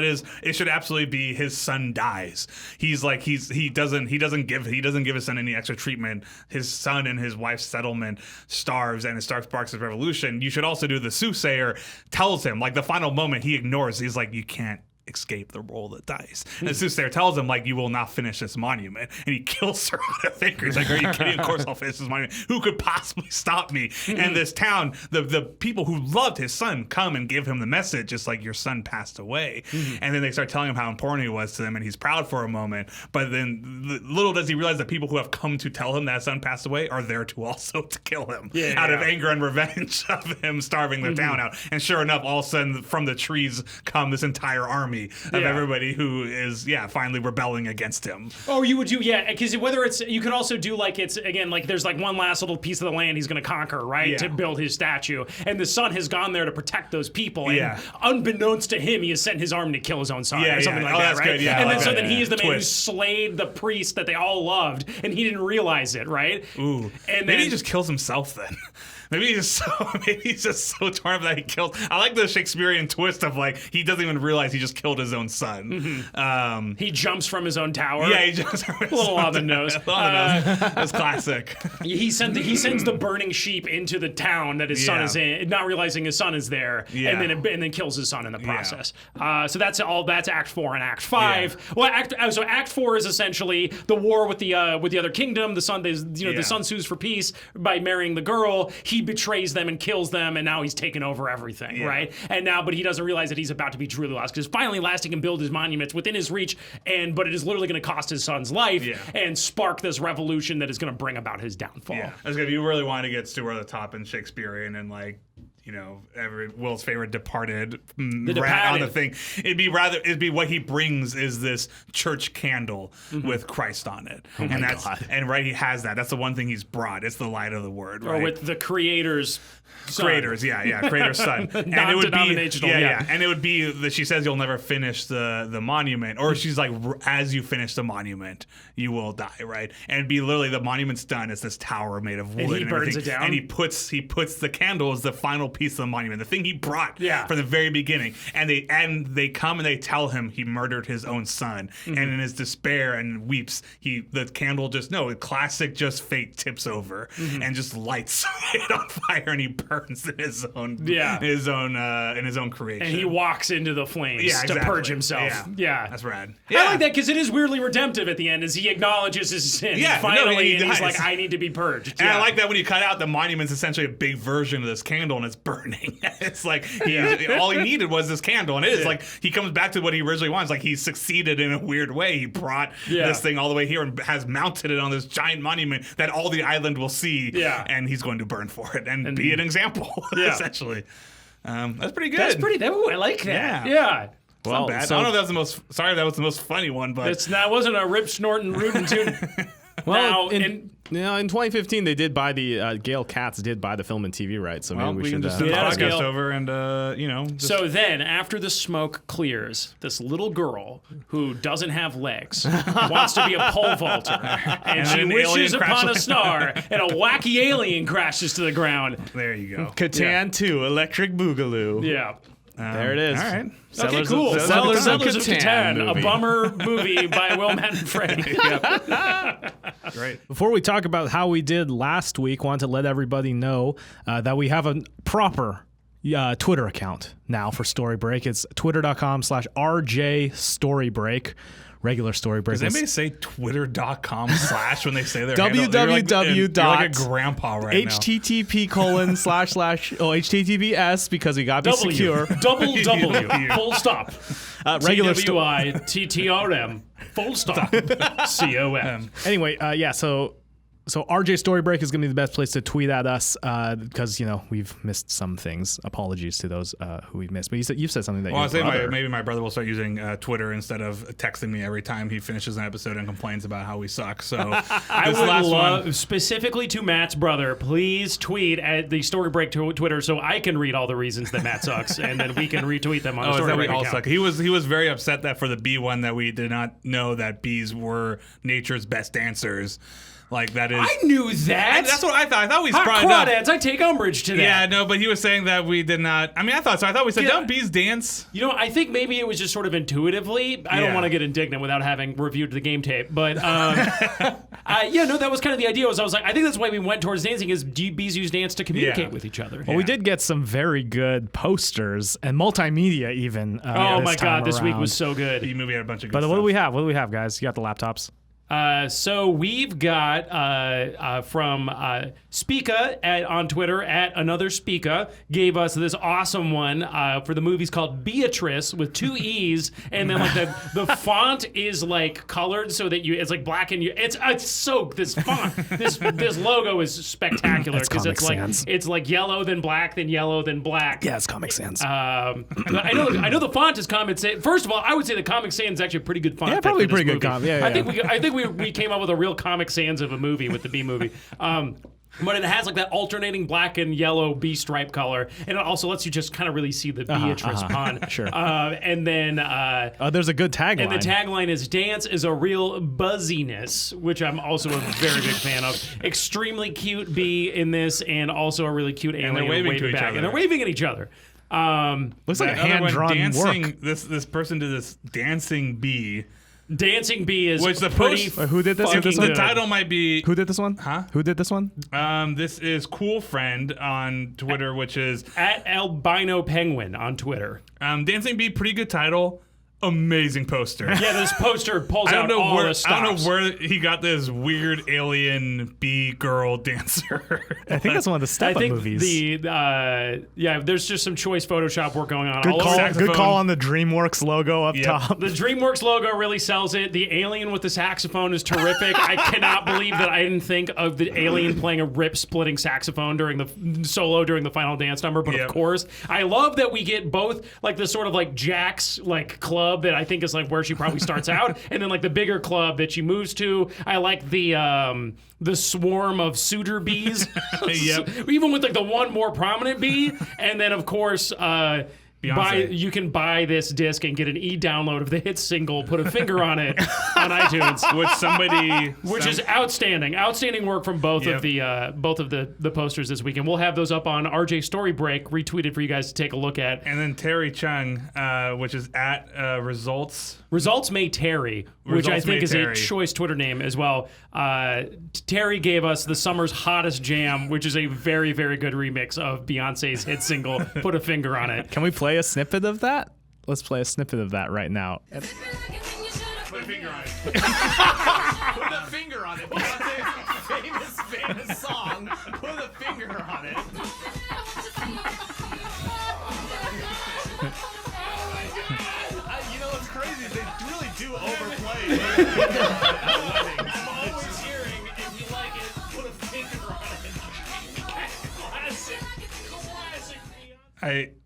it should absolutely be his son dies. He doesn't give his son any extra treatment. His son and his wife's settlement starves, and it sparks his revolution. You should also do the soothsayer tells him, like, the final moment he ignores. He's like, you can't escape the roll of the dice. And the soothsayer tells him, like, you will not finish this monument. And he kills her on the finger. He's like, are you kidding? Of course I'll finish this monument. Who could possibly stop me? And this town, the people who loved his son come and give him the message. It's like, your son passed away. And then they start telling him how important he was to them, and he's proud for a moment. But then little does he realize that people who have come to tell him that his son passed away are there to also to kill him out of anger and revenge of him starving their town out. And sure enough, all of a sudden from the trees come this entire army of everybody who is finally rebelling against him. Oh, you would do because whether it's, you could also do like, it's again like there's like one last little piece of the land he's going to conquer, right, to build his statue, and the son has gone there to protect those people, and unbeknownst to him, he has sent his army to kill his own son or something like that, right? Good. And then then he is the man who slayed the priest that they all loved, and he didn't realize it, right? Ooh, and maybe he just kills himself then. Maybe he's just so torn up that he kills. I like the Shakespearean twist of like, he doesn't even realize he just killed his own son. He jumps from his own tower. Yeah, he jumps from his own tower. A little on the nose. That's classic. He sends the burning sheep into the town that his son is in, not realizing his son is there, and then kills his son in the process. So that's Act 4 and Act 5. Well, Act 4 is essentially the war with the other kingdom. The son, the son sues for peace by marrying the girl. He betrays them and kills them, and now he's taken over everything, right? And now, but he doesn't realize that he's about to be truly lost, because finally last he can build his monuments within his reach, but it is literally going to cost his son's life and spark this revolution that is going to bring about his downfall. That's good. If you really want to get Stuart at the top in Shakespearean and like, Will's favorite Departed rat on the thing. It'd be what he brings is this church candle with Christ on it, he has that. That's the one thing he's brought. It's the light of the word, right? Or with the Creator's son. Creator's son. And it would be and it would be that she says you'll never finish the monument, or she's like, as you finish the monument, you will die, right? And it'd be literally the monument's done. It's this tower made of wood, and he burns it down, and he puts the candle as the final piece of the monument, the thing he brought from the very beginning. And they come and they tell him he murdered his own son, and in his despair and weeps, the candle classic fate tips over and just lights it on fire, and he burns in his own creation. And he walks into the flames to purge himself. Yeah, that's rad. I like that because it is weirdly redemptive at the end, as he acknowledges his sin. Finally, and he's like, I need to be purged. And I like that when you cut out, the monument's essentially a big version of this candle, and it's burning. It's like all he needed was this candle, and it is like he comes back to what he originally wants. Like, he succeeded in a weird way. He brought this thing all the way here and has mounted it on this giant monument that all the island will see. And he's going to burn for it and be an example. Essentially, that's pretty good. That's pretty. I like that. Yeah. Well, not bad. I don't know if that was the most. Sorry, that was the most funny one, but that wasn't a rip snorting rootin' tune. Well, No, in 2015 they did buy the Gail Katz did buy the film and TV rights. So Well, maybe we we can should. just send the Get out of podcast scale. over and, just So then, after the smoke clears, this little girl who doesn't have legs wants to be a pole vaulter, and she an wishes alien upon a crashes. star, and a wacky alien crashes to the ground. there you go. Catan 2, Electric Boogaloo. Yeah. There it is. All right. Okay, cool. Settlers Settlers of Catan, a movie. bummer movie by Will, Matt, and Freddie. Great. Before we talk about how we did last week, want to let everybody know that we have a proper Twitter account now for Story Break. It's twitter.com/RJ Storybreak. Regular Story Break. Does anybody say twitter.com/ when they say their www. You're like a grandpa right now. HTTP://HTTPS because we got to be secure. Double W, full stop. Regular TWITTRM, full stop. COM. Anyway, So RJ Storybreak is going to be the best place to tweet at us because we've missed some things. Apologies to those who we've missed. But you said something that Well, I was saying brother. maybe my brother will start using Twitter instead of texting me every time he finishes an episode and complains about how we suck. So I this would last love, one, specifically to Matt's brother, please tweet at the Story Break Twitter so I can read all the reasons that Matt sucks, and then we can retweet them on the is Story that we Break all account. suck. He was very upset that for the bee one that we did not know that bees were nature's best dancers. Like that is. I knew that. That's what I thought. I thought we Hot brought it up. crawdads, I take umbrage to that. Yeah, no, but he was saying that we did not. I mean, I thought so. I thought we said, don't bees dance? I think maybe it was just sort of intuitively. I don't Yeah. want to get indignant without having reviewed the game tape, but that was kind of the idea. I was like, I think that's why we went towards dancing is bees use dance to communicate Yeah. with each other. Well, we did get some very good posters and multimedia even. Oh my God, this week around. was so good. Bee movie had a bunch of good But stuff. what do we have? What do we have, guys? You got the laptops. So we've got from Speaka on Twitter at another Speaka gave us this awesome one for the movie's called Beatrice with 2 E's, and then like the font is like colored so that it's like black and it's so this font this logo is spectacular That's because Comic Sans. it's like yellow then black then yellow then black. Yeah, it's Comic Sans. I know the font is Comic Sans. First of all, I would say the Comic Sans is actually a pretty good font. Yeah, pick probably for this pretty good movie. yeah, I think we came up with a real Comic Sans of a movie with the Bee movie. But it has like that alternating black and yellow bee stripe color, and it also lets you just kind of really see the Beatrice pond. Sure. And then There's a good tagline. and the tagline is "Dance is a real buzziness," which I'm also a very big fan of. Extremely cute bee in this, and also a really cute alien they're waving to each back, other. and they're waving at each other. Looks like a That other one, hand-drawn dancing, work. This person did this dancing bee. Dancing bee is Which the pretty. post- Who did this? fucking This The good. title might be. Who did this one? Huh? Who did this one? This is Cool Friend on Twitter, which is At Albino Penguin on Twitter. Dancing Bee. Pretty good title. Amazing poster. Yeah, this poster pulls I out don't know all where the stops. I don't know where he got this weird alien bee girl dancer. I think that's one of the I Step Up think movies. there's just some choice Photoshop work going on. Good all call. over. saxophone. Good call on the DreamWorks logo up Yep. top. The DreamWorks logo really sells it. The alien with the saxophone is terrific. I cannot believe that I didn't think of the alien playing a rip-splitting saxophone during the solo during the final dance number. But Yep. of course, I love that we get both like the sort of like Jack's like club that I think is like where she probably starts out, and then like the bigger club that she moves to. I like the swarm of suitor bees, Yep. even with like the one more prominent bee, and then of course. You can buy this disc and get an e-download of the hit single "Put a Finger on It" on iTunes, which is outstanding. Outstanding work from both of the posters this weekend. We'll have those up on RJ Story Break, retweeted for you guys to take a look at. And then Terry Chung, which is at results. Results May Terry, which I Results think May is Terry. a choice Twitter name as well. Terry gave us the summer's hottest jam, which is a very, very good remix of Beyonce's hit single "Put a Finger on It." Can we play a snippet of that? Let's play a snippet of that right now. Put a finger on it. Put a finger on it. Beyonce's famous song. Put a finger on it. You know what's crazy is they really do overplay. I'm always hearing, if you like it, put a finger on it. Classic.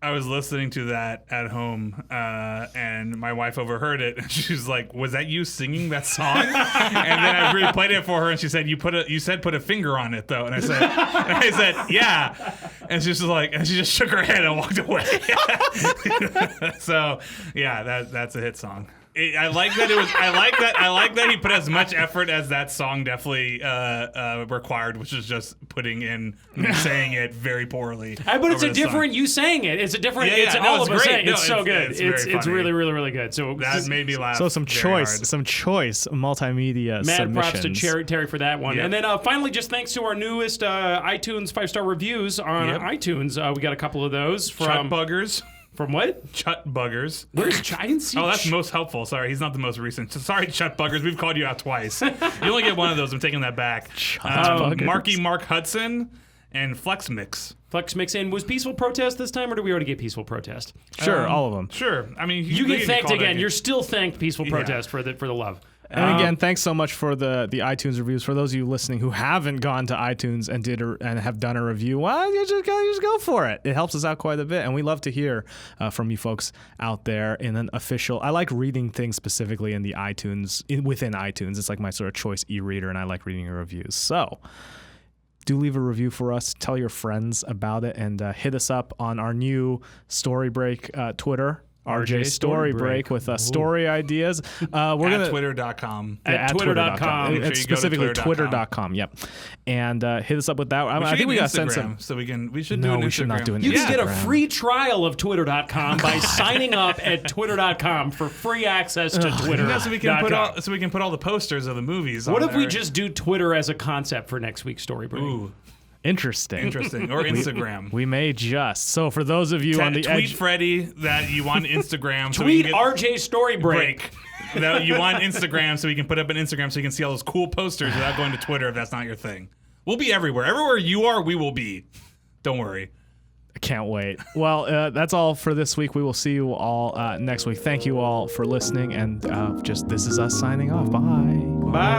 I was listening to that at home, and my wife overheard it. And she was like, "Was that you singing that song?" And then I replayed it for her, and she said, "You said put a finger on it, though." And I said, "Yeah." And she was like, and she just shook her head and walked away. So, yeah, that's a hit song. I like that it was. I like that he put as much effort as that song definitely required, which is just putting in saying it very poorly. But it's a different you saying it. It's a different. Yeah, it's no, all it's of us great. saying. No, it's so good. It's funny. really really really good. So That made me laugh. So some very hard. choice multimedia mad submissions. props to Terry for that one. Yep. And then finally, just thanks to our newest iTunes 5-star reviews on iTunes, we got a couple of those Chut from buggers. From what? Chut buggers. Where's Chut? I didn't see. Oh, that's most helpful. Sorry, he's not the most recent. Sorry, Chut buggers. We've called you out twice. You only get one of those. I'm taking that back. buggers. Marky Mark Hudson and Flex Mix. Flex Mix in. Was Peaceful Protest this time, or did we already get Peaceful Protest? Sure, all of them. Sure. I mean, You get thanked again. You're still thanked, Peaceful Yeah. Protest, for the love. And again, thanks so much for the iTunes reviews. For those of you listening who haven't gone to iTunes and have done a review, well, you just go for it. It helps us out quite a bit, and we love to hear from you folks out there in an official. I like reading things specifically in the iTunes within iTunes. It's like my sort of choice e-reader, and I like reading your reviews. So do leave a review for us. Tell your friends about it, and hit us up on our new Story Break Twitter. RJ Story Break with story ideas. We're going to Twitter.com. At twitter.com. Make sure you specifically go to twitter.com. twitter.com. Yep. And hit us up with that. I should think we get got to send Instagram, some. so we should do an Instagram. we should not do an You Yeah. can get a Instagram. free trial of twitter.com by signing up at twitter.com for free access to Twitter. Yeah, so we can put all the posters of the movies. What on if we there. just do Twitter as a concept for next week's Story Break? Ooh, Interesting. or Instagram? We may just. So for those of you on the tweet edge. Freddie that you want Instagram. So we Tweet can get RJ Story Break. that you want Instagram, so we can put up an Instagram, so you can see all those cool posters without going to Twitter if that's not your thing. We'll be everywhere. Everywhere you are, we will be. Don't worry. Can't wait. Well, that's all for this week. We will see you all next week. Thank you all for listening. And this is us signing off. Bye. Bye.